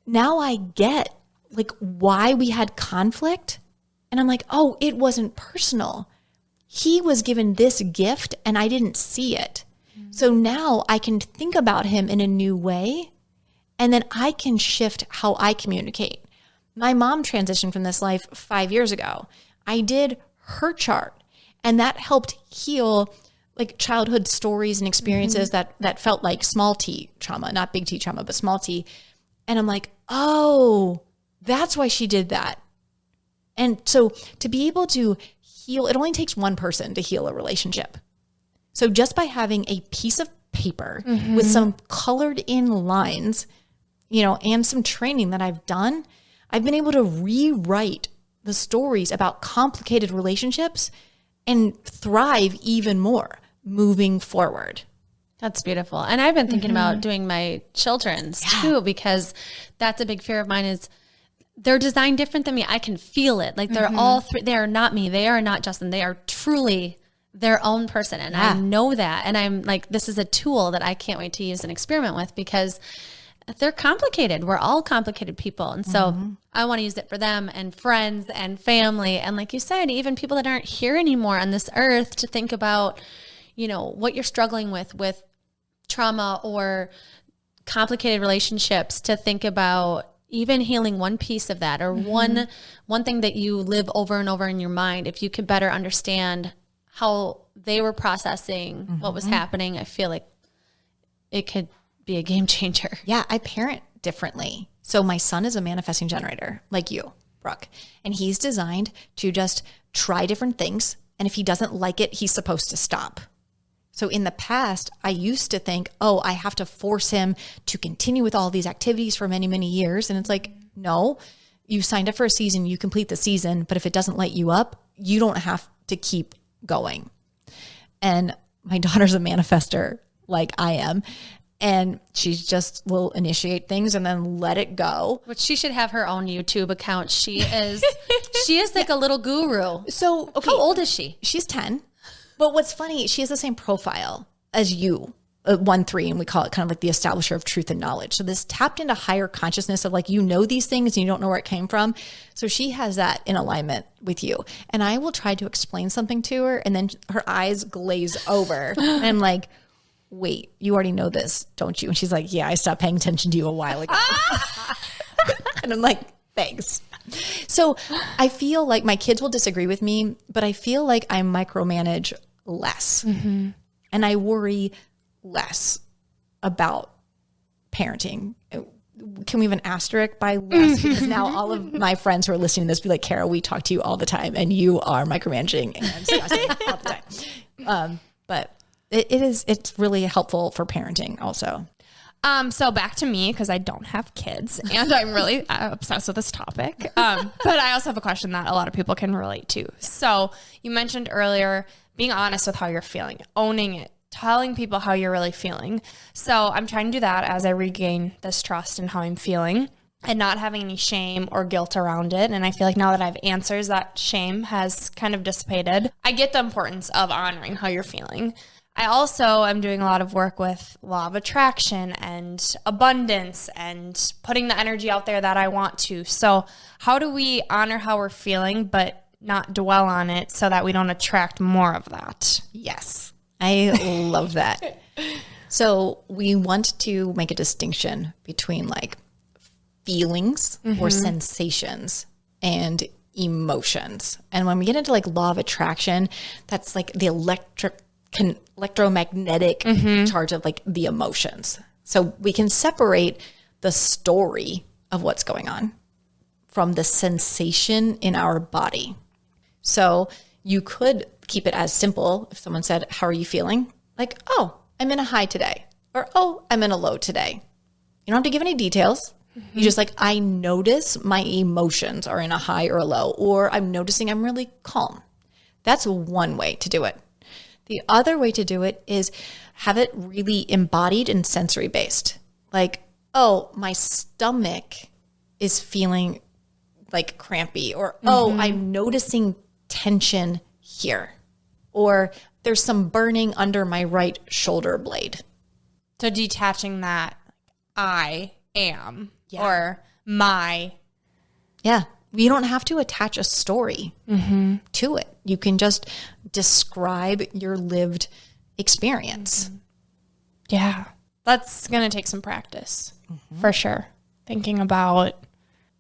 B: now I get like why we had conflict. And I'm like, oh, it wasn't personal. He was given this gift and I didn't see it. So now I can think about him in a new way. And then I can shift how I communicate. My mom transitioned from this life 5 years ago. I did her chart and that helped heal like childhood stories and experiences that felt like small t trauma, not big T trauma, but small t. And I'm like, oh, that's why she did that. And so to be able to heal, it only takes one person to heal a relationship. So just by having a piece of paper with some colored in lines, you know, and some training that I've done, I've been able to rewrite the stories about complicated relationships and thrive even more moving forward.
A: That's beautiful. And I've been thinking about doing my children's too, because that's a big fear of mine is they're designed different than me. I can feel it. Like they're all three. They are not me. They are not Justin. They are truly their own person. And I know that. And I'm like, this is a tool that I can't wait to use and experiment with because they're complicated. We're all complicated people. And so I want to use it for them and friends and family. And like you said, even people that aren't here anymore on this earth to think about, you know, what you're struggling with trauma or complicated relationships, to think about even healing one piece of that or one thing that you live over and over in your mind. If you could better understand how they were processing what was happening, I feel like it could be a game changer.
B: Yeah, I parent differently. So my son is a manifesting generator like you, Brooke, and he's designed to just try different things. And if he doesn't like it, he's supposed to stop. So in the past, I used to think, oh, I have to force him to continue with all these activities for many, many years. And it's like, no, you signed up for a season, you complete the season. But if it doesn't light you up, you don't have to keep going. And my daughter's a manifester like I am. And she just will initiate things and then let it go.
A: Which she should have her own YouTube account. She is like a little guru.
B: So, okay.
A: How old is she?
B: She's 10. But what's funny, she has the same profile as you, 1-3, and we call it kind of like the establisher of truth and knowledge. So this tapped into higher consciousness of like, you know these things and you don't know where it came from. So she has that in alignment with you. And I will try to explain something to her and then her eyes glaze over. And I'm like, wait, you already know this, don't you? And she's like, yeah, I stopped paying attention to you a while ago. And I'm like, thanks. So I feel like my kids will disagree with me, but I feel like I micromanage less and I worry less about parenting. Can we have an asterisk by less? Because now all of my friends who are listening to this be like, Cara, we talk to you all the time and you are micromanaging and stressing all the time. But it's really helpful for parenting also.
C: So back to me, because I don't have kids and I'm really obsessed with this topic. But I also have a question that a lot of people can relate to. So you mentioned earlier, being honest with how you're feeling, owning it, telling people how you're really feeling. So I'm trying to do that as I regain this trust in how I'm feeling and not having any shame or guilt around it. And I feel like now that I have answers, that shame has kind of dissipated. I get the importance of honoring how you're feeling. I also am doing a lot of work with law of attraction and abundance and putting the energy out there that I want to. So how do we honor how we're feeling, but not dwell on it so that we don't attract more of that?
B: Yes, I love that. So we want to make a distinction between like feelings or sensations and emotions. And when we get into like law of attraction, that's like the electromagnetic charge of like the emotions. So we can separate the story of what's going on from the sensation in our body. So you could keep it as simple. If someone said, how are you feeling? Like, oh, I'm in a high today. Or, oh, I'm in a low today. You don't have to give any details. You just like, I notice my emotions are in a high or a low, or I'm noticing I'm really calm. That's one way to do it. The other way to do it is have it really embodied and sensory based. Like, oh, my stomach is feeling like crampy, or, oh, I'm noticing tension here, or there's some burning under my right shoulder blade.
C: So detaching that I am or my.
B: Yeah. You don't have to attach a story to it. You can just describe your lived experience.
C: Yeah. That's going to take some practice for sure. Thinking about,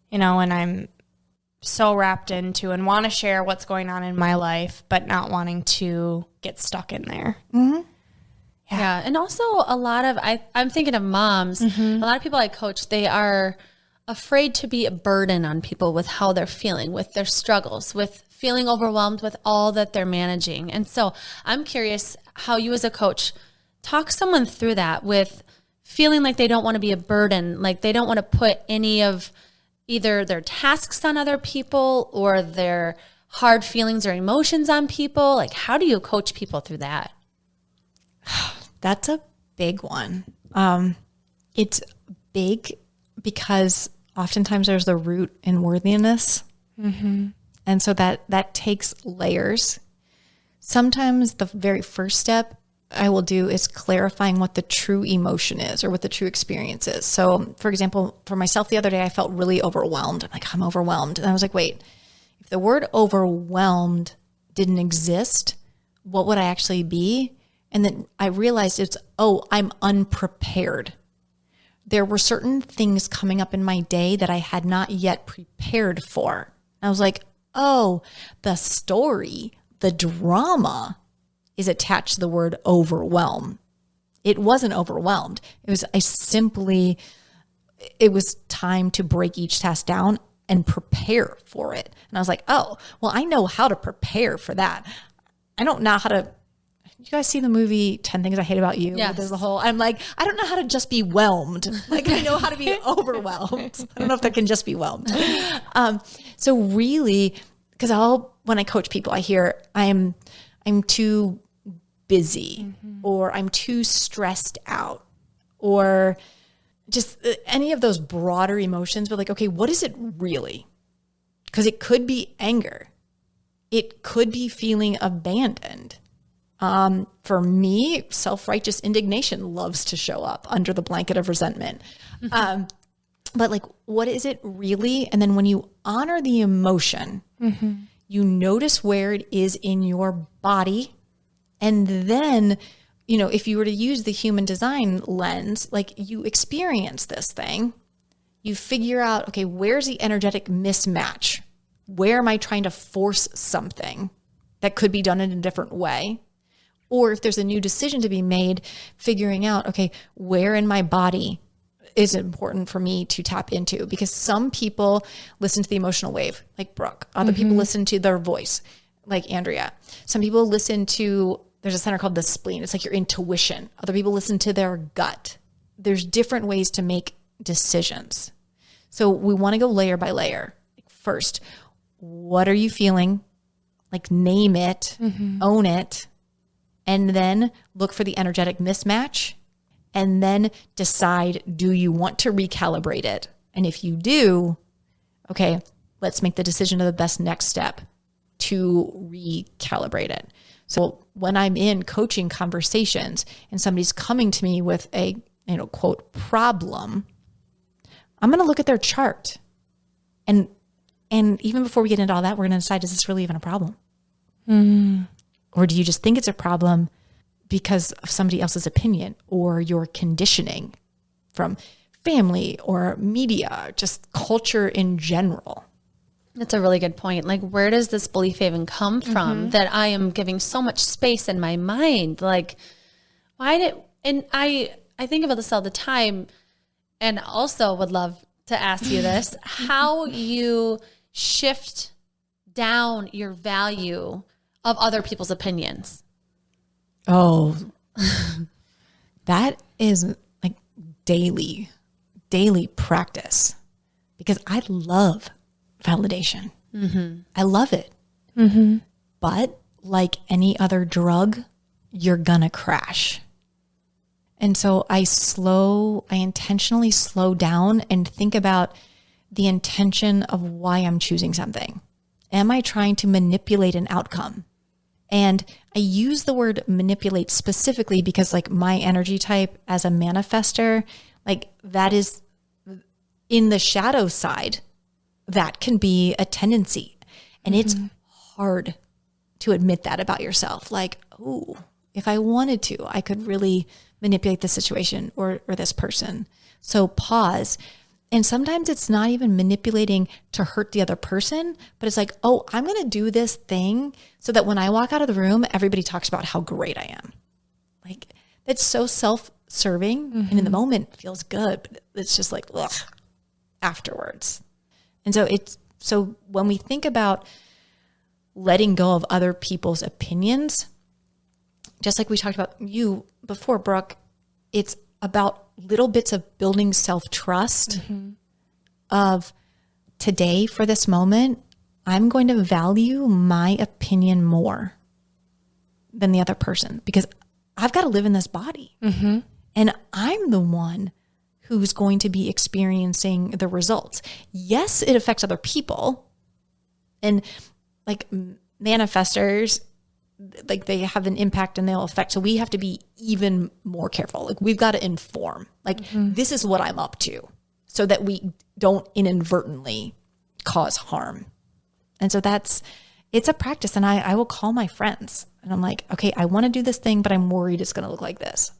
C: when I'm so wrapped into and want to share what's going on in my life, but not wanting to get stuck in there.
A: Yeah. And also a lot of, I'm thinking of moms, a lot of people I coach, they are afraid to be a burden on people with how they're feeling, with their struggles, with feeling overwhelmed with all that they're managing. And so I'm curious how you as a coach talk someone through that with feeling like they don't want to be a burden, like they don't want to put any of either their tasks on other people or their hard feelings or emotions on people. Like, how do you coach people through that?
B: That's a big one. It's big because oftentimes there's the root in worthiness. And so that takes layers. Sometimes the very first step I will do is clarifying what the true emotion is or what the true experience is. So for example, for myself the other day, I felt really overwhelmed. I'm overwhelmed. And I was like, wait, if the word overwhelmed didn't exist, what would I actually be? And then I realized I'm unprepared. There were certain things coming up in my day that I had not yet prepared for. I was like, oh, the story, the drama is attached to the word overwhelm. It wasn't overwhelmed. It was time to break each task down and prepare for it. And I was like, oh, well, I know how to prepare for that. I don't know how to. You guys see the movie 10 Things I Hate About You?
A: Yes.
B: There's I'm like, I don't know how to just be whelmed. Like, I know how to be overwhelmed. I don't know if that can just be whelmed. So really, because when I coach people, I hear I'm too busy or I'm too stressed out or just any of those broader emotions. But like, okay, what is it really? Because it could be anger. It could be feeling abandoned. For me, self-righteous indignation loves to show up under the blanket of resentment. But like, what is it really? And then when you honor the emotion, you notice where it is in your body. And then, if you were to use the human design lens, like you experience this thing, you figure out, okay, where's the energetic mismatch? Where am I trying to force something that could be done in a different way? Or if there's a new decision to be made, figuring out, okay, where in my body is important for me to tap into? Because some people listen to the emotional wave, like Brooke. Other people listen to their voice, like Andrea. Some people listen to, there's a center called the spleen. It's like your intuition. Other people listen to their gut. There's different ways to make decisions. So we want to go layer by layer. First, what are you feeling? Like name it, own it. And then look for the energetic mismatch and then decide, do you want to recalibrate it? And if you do, okay, let's make the decision of the best next step to recalibrate it. So when I'm in coaching conversations and somebody's coming to me with a, quote, problem, I'm going to look at their chart. And even before we get into all that, we're going to decide, is this really even a problem? Or do you just think it's a problem because of somebody else's opinion or your conditioning from family or media, just culture in general?
A: That's a really good point. Like, where does this belief even come from that I am giving so much space in my mind? Like, and I think about this all the time, and also would love to ask you this, how you shift down your value of other people's opinions.
B: Oh, that is like daily practice, because I love validation. I love it. But like any other drug, you're gonna crash. And so I intentionally slow down and think about the intention of why I'm choosing something? Am I trying to manipulate an outcome? And I use the word manipulate specifically because like my energy type as a manifester, like that is in the shadow side, that can be a tendency. And it's hard to admit that about yourself. Like, oh, if I wanted to, I could really manipulate the situation or this person. So pause. And sometimes it's not even manipulating to hurt the other person, but it's like, oh, I'm going to do this thing so that when I walk out of the room, everybody talks about how great I am. Like, that's so self-serving and in the moment it feels good, but it's just like, ugh, afterwards. And so when we think about letting go of other people's opinions, just like we talked about you before, Brooke, it's about little bits of building self-trust of today for this moment, I'm going to value my opinion more than the other person because I've got to live in this body. And I'm the one who's going to be experiencing the results. Yes, it affects other people. And like manifestors, like they have an impact and they'll affect. So we have to be even more careful. Like we've got to inform, like this is what I'm up to so that we don't inadvertently cause harm. And so it's a practice. And I will call my friends and I'm like, okay, I want to do this thing, but I'm worried it's going to look like this.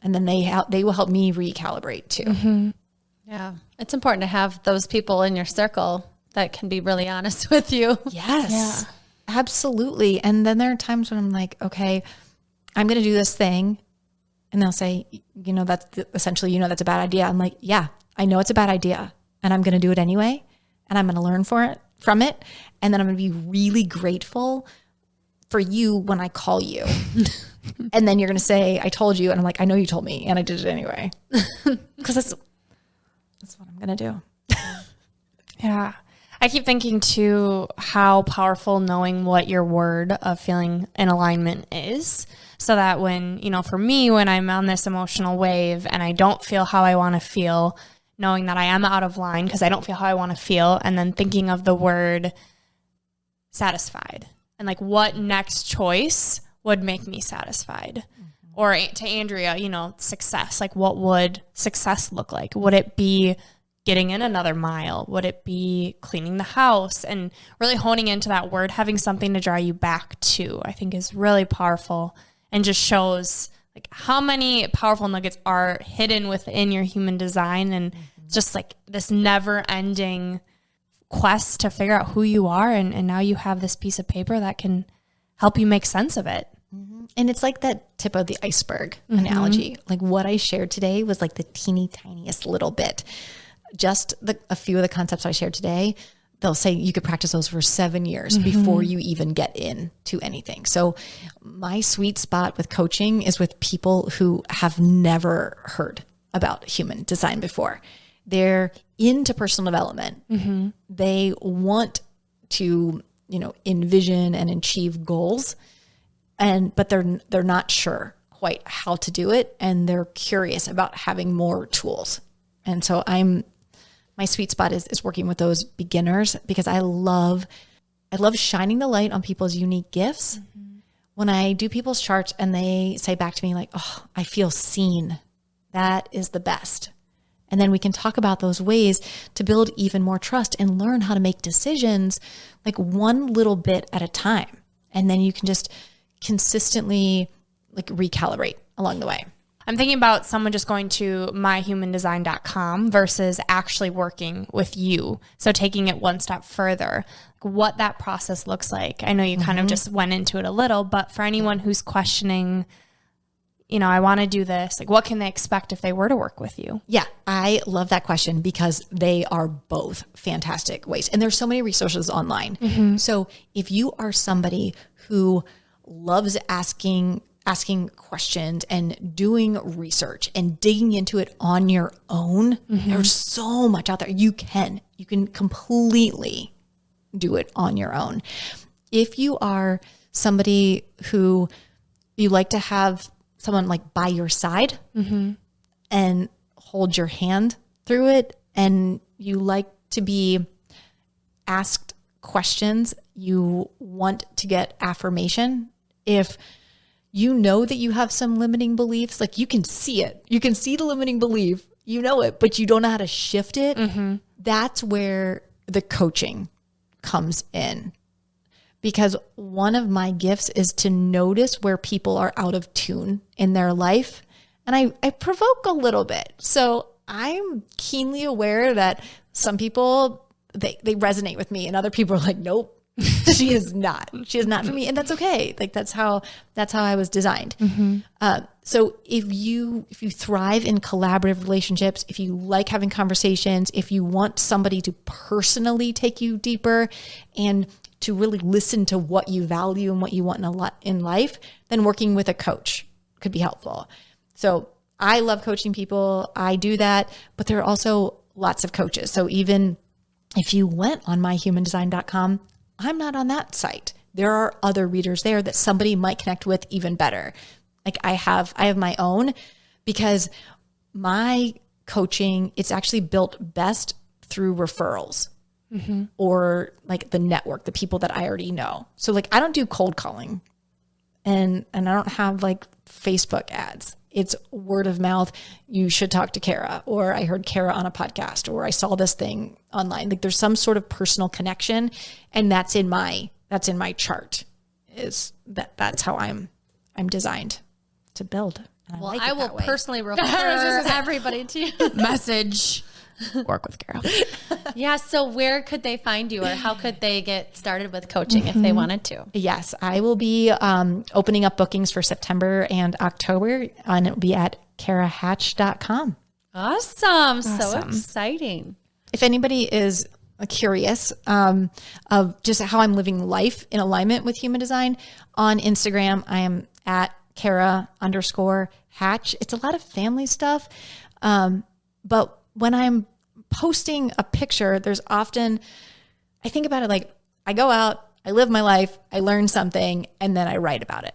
B: And then they will help me recalibrate too.
A: Yeah. It's important to have those people in your circle that can be really honest with you.
B: Yes. Yeah. Absolutely. And then there are times when I'm like, okay, I'm going to do this thing. And they'll say, that's essentially, that's a bad idea. I'm like, yeah, I know it's a bad idea and I'm going to do it anyway. And I'm going to learn from it. And then I'm going to be really grateful for you when I call you. And then you're going to say, I told you. And I'm like, I know you told me and I did it anyway. Because that's what I'm going to do.
C: Yeah. I keep thinking too how powerful knowing what your word of feeling in alignment is. So that when, for me, when I'm on this emotional wave and I don't feel how I want to feel, knowing that I am out of line because I don't feel how I want to feel, and then thinking of the word satisfied and like what next choice would make me satisfied. Or to Andrea, success, like what would success look like? Would it be getting in another mile? Would it be cleaning the house? And really honing into that word, having something to draw you back to, I think is really powerful and just shows like how many powerful nuggets are hidden within your human design. And just like this never ending quest to figure out who you are. And now you have this piece of paper that can help you make sense of it.
B: And it's like that tip of the iceberg analogy. Like what I shared today was like the teeny tiniest little bit. Just a few of the concepts I shared today, they'll say you could practice those for 7 years before you even get into anything. So my sweet spot with coaching is with people who have never heard about human design before. They're into personal development. They want to, envision and achieve goals, but they're not sure quite how to do it, and they're curious about having more tools. And so my sweet spot is working with those beginners because I love shining the light on people's unique gifts. When I do people's charts and they say back to me like, oh, I feel seen. That is the best. And then we can talk about those ways to build even more trust and learn how to make decisions like one little bit at a time. And then you can just consistently like recalibrate along the way.
C: I'm thinking about someone just going to myhumandesign.com versus actually working with you. So taking it one step further, what that process looks like. I know you kind of just went into it a little, but for anyone who's questioning, I want to do this, like what can they expect if they were to work with you?
B: Yeah, I love that question because they are both fantastic ways. And there's so many resources online. So if you are somebody who loves asking questions and doing research and digging into it on your own, there's so much out there. You can completely do it on your own. If you are somebody who you like to have someone like by your side and hold your hand through it, and you like to be asked questions, you want to get affirmation, if you know that you have some limiting beliefs, like you can see it, you can see the limiting belief, you know it, but you don't know how to shift it. That's where the coaching comes in. Because one of my gifts is to notice where people are out of tune in their life. And I provoke a little bit. So I'm keenly aware that some people, they resonate with me, and other people are like, nope, she is not. She is not for me. And that's okay. Like that's how I was designed. So if you thrive in collaborative relationships, if you like having conversations, if you want somebody to personally take you deeper and to really listen to what you value and what you want in life, then working with a coach could be helpful. So I love coaching people. I do that, but there are also lots of coaches. So even if you went on myhumandesign.com, I'm not on that site. There are other readers there that somebody might connect with even better. Like I have my own, because my coaching, it's actually built best through referrals or like the network, the people that I already know. So like I don't do cold calling and I don't have like Facebook ads. It's word of mouth. You should talk to Cara, or I heard Cara on a podcast, or I saw this thing online. Like there's some sort of personal connection, and that's in my chart. Is that's how I'm designed to build. And
A: Well,
B: like
A: I
B: it
A: will
B: that way.
A: personally refer everybody to you.
C: Message. Work with Cara.
A: Yeah. So where could they find you, or how could they get started with coaching if they wanted to?
B: Yes, I will be opening up bookings for September and October, and it will be at carahatch.com.
A: Awesome. So exciting.
B: If anybody is curious of just how I'm living life in alignment with human design, on Instagram, I am at Cara_Hatch. It's a lot of family stuff. But when I'm posting a picture, there's often, I think about it like I go out, I live my life, I learn something, and then I write about it.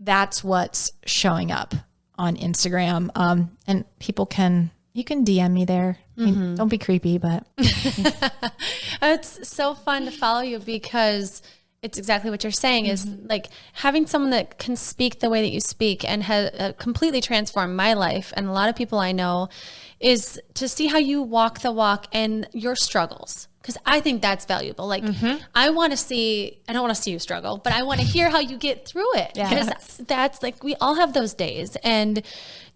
B: That's what's showing up on Instagram. And you can DM me there. I mean, don't be creepy, but.
A: It's so fun to follow you, because it's exactly what you're saying is like having someone that can speak the way that you speak and has completely transformed my life. And a lot of people I know, is to see how you walk the walk and your struggles. Cause I think that's valuable. Like I don't want to see you struggle, but I want to hear how you get through it. Because that's like, we all have those days. And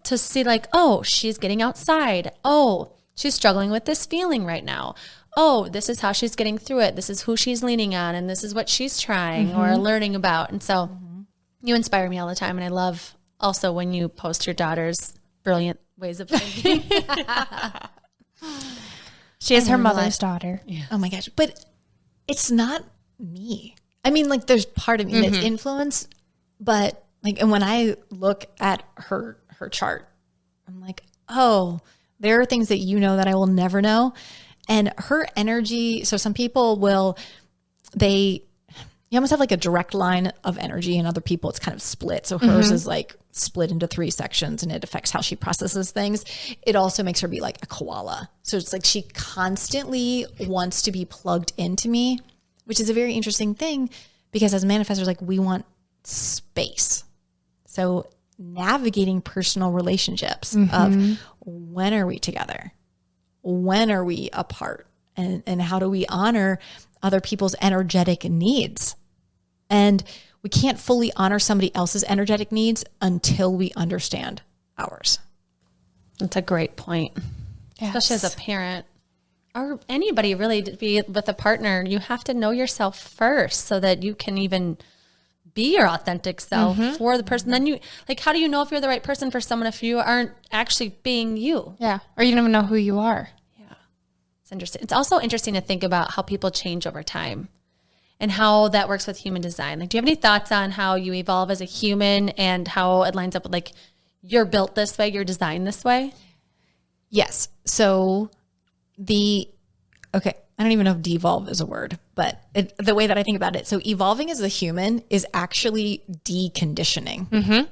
A: to see like, oh, she's getting outside. Oh, she's struggling with this feeling right now. Oh, this is how she's getting through it. This is who she's leaning on. And this is what she's trying or learning about. And so you inspire me all the time. And I love also when you post your daughter's brilliant ways of thinking.
C: She is her mother's daughter.
A: Yeah.
B: Oh my gosh. But it's not me. I mean, like there's part of me that's influenced, but like, and when I look at her chart, I'm like, oh, there are things that you know that I will never know. And her energy. So some people you almost have like a direct line of energy, and other people it's kind of split. So hers is like split into 3 sections, and it affects how she processes things. It also makes her be like a koala. So it's like she constantly wants to be plugged into me, which is a very interesting thing, because as manifestors, like we want space. So navigating personal relationships of when are we together? When are we apart? And how do we honor other people's energetic needs? And we can't fully honor somebody else's energetic needs until we understand ours.
A: That's a great point.
C: Yes.
A: Especially as a parent or anybody really, to be with a partner, you have to know yourself first so that you can even be your authentic self for the person. Then you like, how do you know if you're the right person for someone if you aren't actually being you?
C: Yeah. Or you don't even know who you are.
A: It's interesting. It's also interesting to think about how people change over time and how that works with human design. Like, do you have any thoughts on how you evolve as a human and how it lines up with like, you're built this way, you're designed this way?
B: Yes. So I don't even know if devolve is a word, but the way that I think about it. So evolving as a human is actually deconditioning.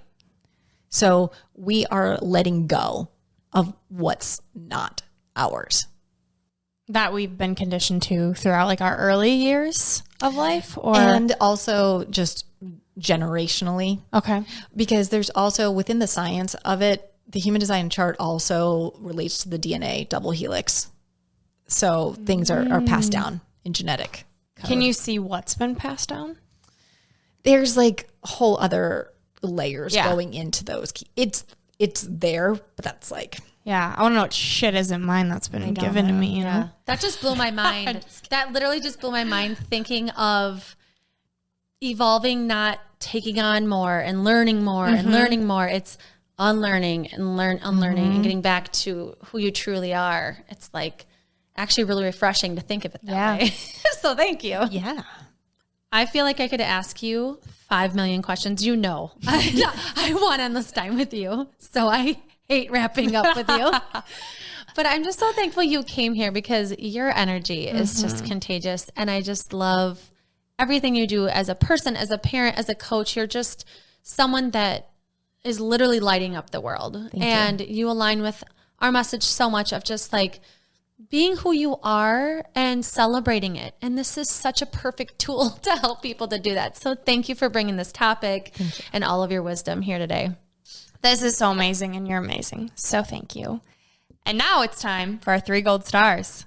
B: So we are letting go of what's not ours.
C: That we've been conditioned to throughout like our early years of life, or
B: and also just generationally.
C: Okay.
B: Because there's also within the science of it, the human design chart also relates to the DNA double helix. So things are passed down in genetic code.
C: Can you see what's been passed down?
B: There's like whole other layers going into those. It's there, but that's like...
C: Yeah, I want to know what shit is in mine that's been given to me. You know?
A: That just blew my mind. That literally just blew my mind thinking of evolving, not taking on more and learning more and learning more. It's unlearning and unlearning and getting back to who you truly are. It's like actually really refreshing to think of it that way. So thank you.
B: Yeah.
A: I feel like I could ask you 5 million questions. You know, I want endless time with you. So I hate wrapping up with you. But I'm just so thankful you came here because your energy is just contagious. And I just love everything you do as a person, as a parent, as a coach. You're just someone that is literally lighting up the world. And you align with our message so much of just like being who you are and celebrating it. And this is such a perfect tool to help people to do that. So thank you for bringing this topic and all of your wisdom here today.
C: This is so amazing and you're amazing. So thank you. And now it's time for our 3 gold stars.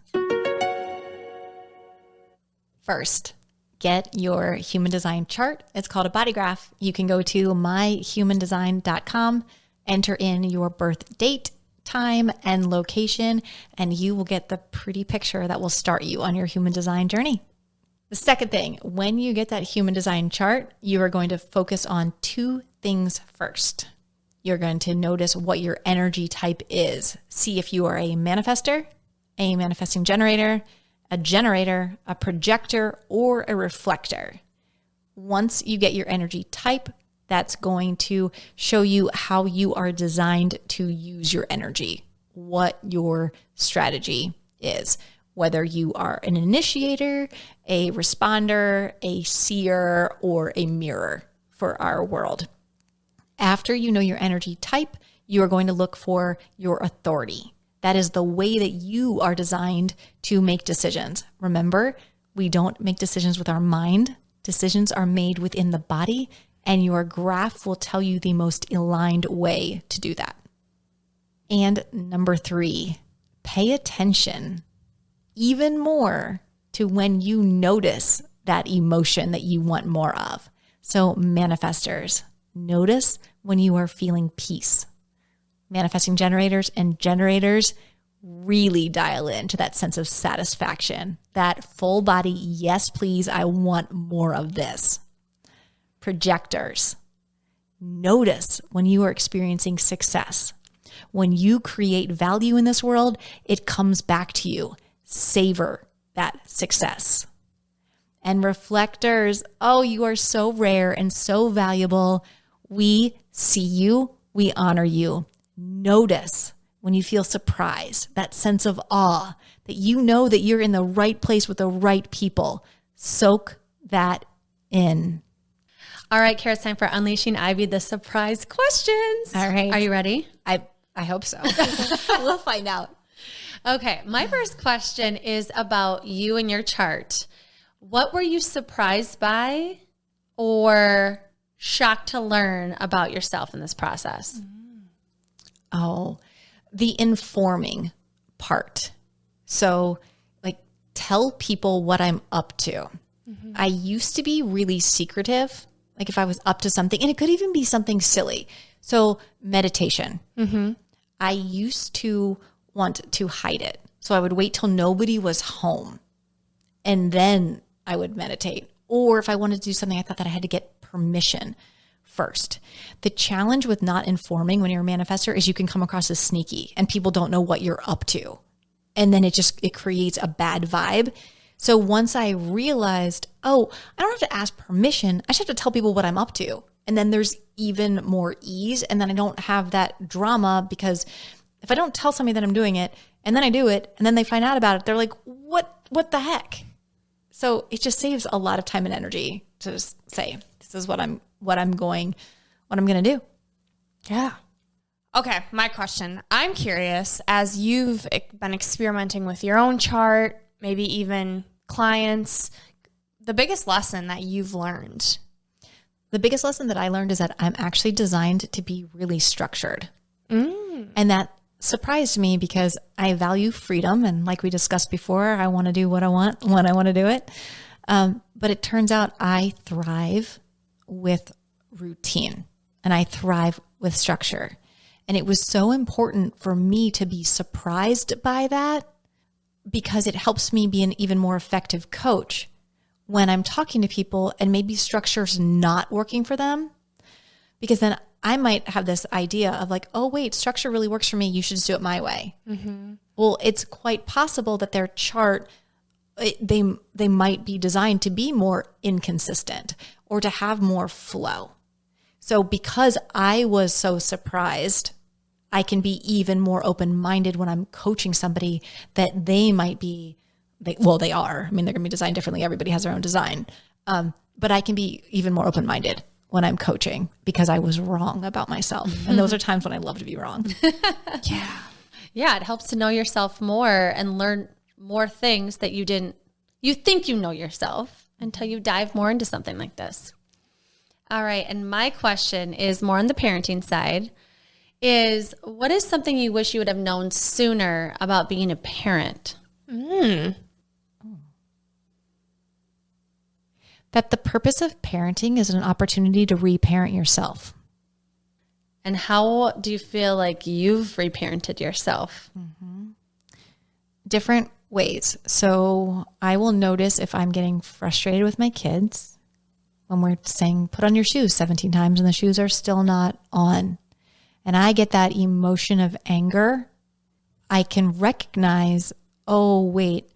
B: First, get your human design chart. It's called a body graph. You can go to myhumandesign.com, enter in your birth date, time, and location, and you will get the pretty picture that will start you on your human design journey. The second thing, when you get that human design chart, you are going to focus on 2 things first. You're going to notice what your energy type is. See if you are a manifester, a manifesting generator, a projector, or a reflector. Once you get your energy type, that's going to show you how you are designed to use your energy, what your strategy is, whether you are an initiator, a responder, a seer, or a mirror for our world. After you know your energy type, you are going to look for your authority. That is the way that you are designed to make decisions. Remember, we don't make decisions with our mind. Decisions are made within the body, and your graph will tell you the most aligned way to do that. And number 3, pay attention even more to when you notice that emotion that you want more of. So manifestors, notice when you are feeling peace. Manifesting generators and generators really dial into that sense of satisfaction, that full body, yes, please, I want more of this. Projectors, notice when you are experiencing success. When you create value in this world, it comes back to you. Savor that success. And reflectors, oh, you are so rare and so valuable. We see you, we honor you. Notice when you feel surprise, that sense of awe, that you know that you're in the right place with the right people. Soak that in.
A: All right, Cara, it's time for Unleashing Ivy, the surprise questions.
B: All right.
A: Are you ready?
B: I hope so. We'll find out.
A: Okay, my first question is about you and your chart. What were you surprised by or shocked to learn about yourself in this process?
B: Oh, the informing part. So, like, tell people what I'm up to. I used to be really secretive, like if I was up to something, and it could even be something silly. So, meditation. I used to want to hide it. So I would wait till nobody was home and then I would meditate. Or if I wanted to do something, I thought that I had to get permission first. The challenge with not informing when you're a manifestor is you can come across as sneaky and people don't know what you're up to. And then it creates a bad vibe. So once I realized, oh, I don't have to ask permission. I just have to tell people what I'm up to. And then there's even more ease. And then I don't have that drama, because if I don't tell somebody that I'm doing it and then I do it and then they find out about it, they're like, what the heck? So it just saves a lot of time and energy to just say, this is what I'm going to do.
C: Yeah. Okay, my question. I'm curious, as you've been experimenting with your own chart, maybe even clients, the biggest lesson that you've learned.
B: The biggest lesson that I learned is that I'm actually designed to be really structured. And that surprised me because I value freedom. And like we discussed before, I want to do what I want when I want to do it. But it turns out I thrive with routine and I thrive with structure. And it was so important for me to be surprised by that because it helps me be an even more effective coach when I'm talking to people and maybe structure's not working for them. Because then I might have this idea of like, oh, wait, structure really works for me. You should just do it my way. Well, it's quite possible that their chart, they might be designed to be more inconsistent or to have more flow. So because I was so surprised, I can be even more open-minded when I'm coaching somebody that they might be, they are. I mean, they're going to be designed differently. Everybody has their own design. But I can be even more open-minded when I'm coaching because I was wrong about myself. And those are times when I love to be wrong.
A: Yeah, it helps to know yourself more and learn more things that you think you know yourself until you dive more into something like this. All right. And my question is more on the parenting side is what is something you wish you would have known sooner about being a parent?
B: That the purpose of parenting is an opportunity to reparent yourself.
A: And how do you feel like you've reparented yourself?
B: Different ways. So I will notice if I'm getting frustrated with my kids when we're saying, put on your shoes 17 times and the shoes are still not on. And I get that emotion of anger. I can recognize, oh, wait,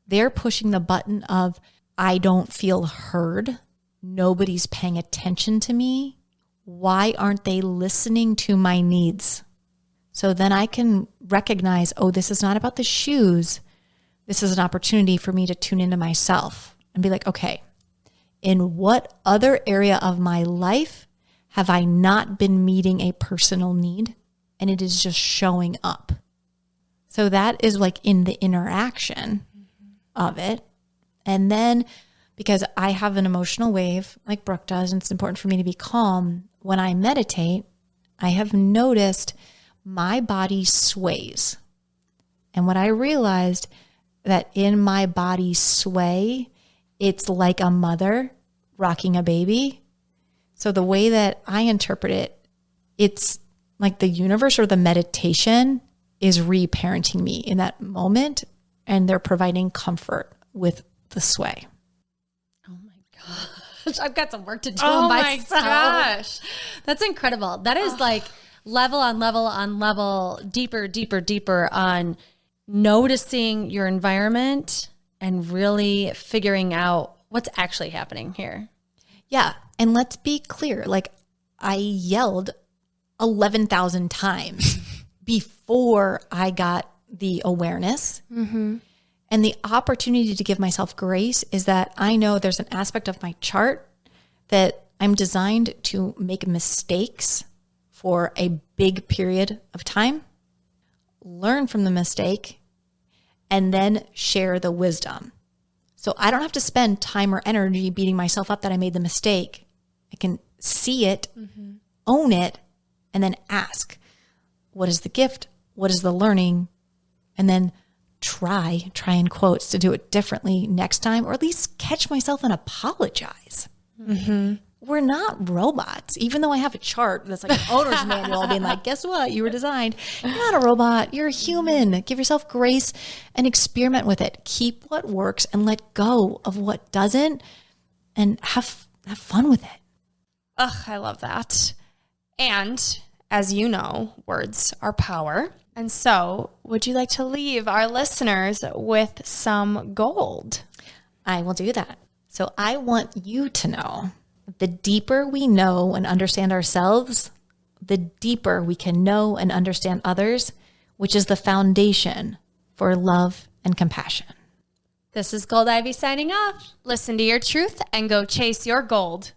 B: they're pushing the button of, I don't feel heard. Nobody's paying attention to me. Why aren't they listening to my needs? So then I can recognize, oh, this is not about the shoes. This is an opportunity for me to tune into myself and be like, okay, in what other area of my life have I not been meeting a personal need? And it is just showing up. So that is like in the interaction of it. And then because I have an emotional wave like Brooke does, and it's important for me to be calm, when I meditate, I have noticed my body sways. And what I realized that in my body sway, it's like a mother rocking a baby. So the way that I interpret it, it's like the universe or the meditation is reparenting me in that moment, and they're providing comfort with the sway.
A: Oh my gosh. I've got some work to do
C: Oh
A: on
C: my
A: myself.
C: gosh.
A: That's incredible. That is like level on level on level, deeper on noticing your environment and really figuring out what's actually happening here.
B: Yeah. And let's be clear. Like I yelled 11,000 times before I got the awareness. And the opportunity to give myself grace is that I know there's an aspect of my chart that I'm designed to make mistakes for a big period of time, learn from the mistake, and then share the wisdom. So I don't have to spend time or energy beating myself up that I made the mistake. I can see it, own it, and then ask, what is the gift? What is the learning? And then try in quotes to do it differently next time, or at least catch myself and apologize. We're not robots, even though I have a chart that's like an owner's manual being like, guess what? You were designed. You're not a robot. You're a human. Give yourself grace and experiment with it. Keep what works and let go of what doesn't, and have fun with it.
C: Ugh, I love that. And as you know, words are power. And so would you like to leave our listeners with some gold?
B: I will do that. So I want you to know the deeper we know and understand ourselves, the deeper we can know and understand others, which is the foundation for love and compassion.
A: This is Gold Ivy signing off.
C: Listen to your truth and go chase your gold.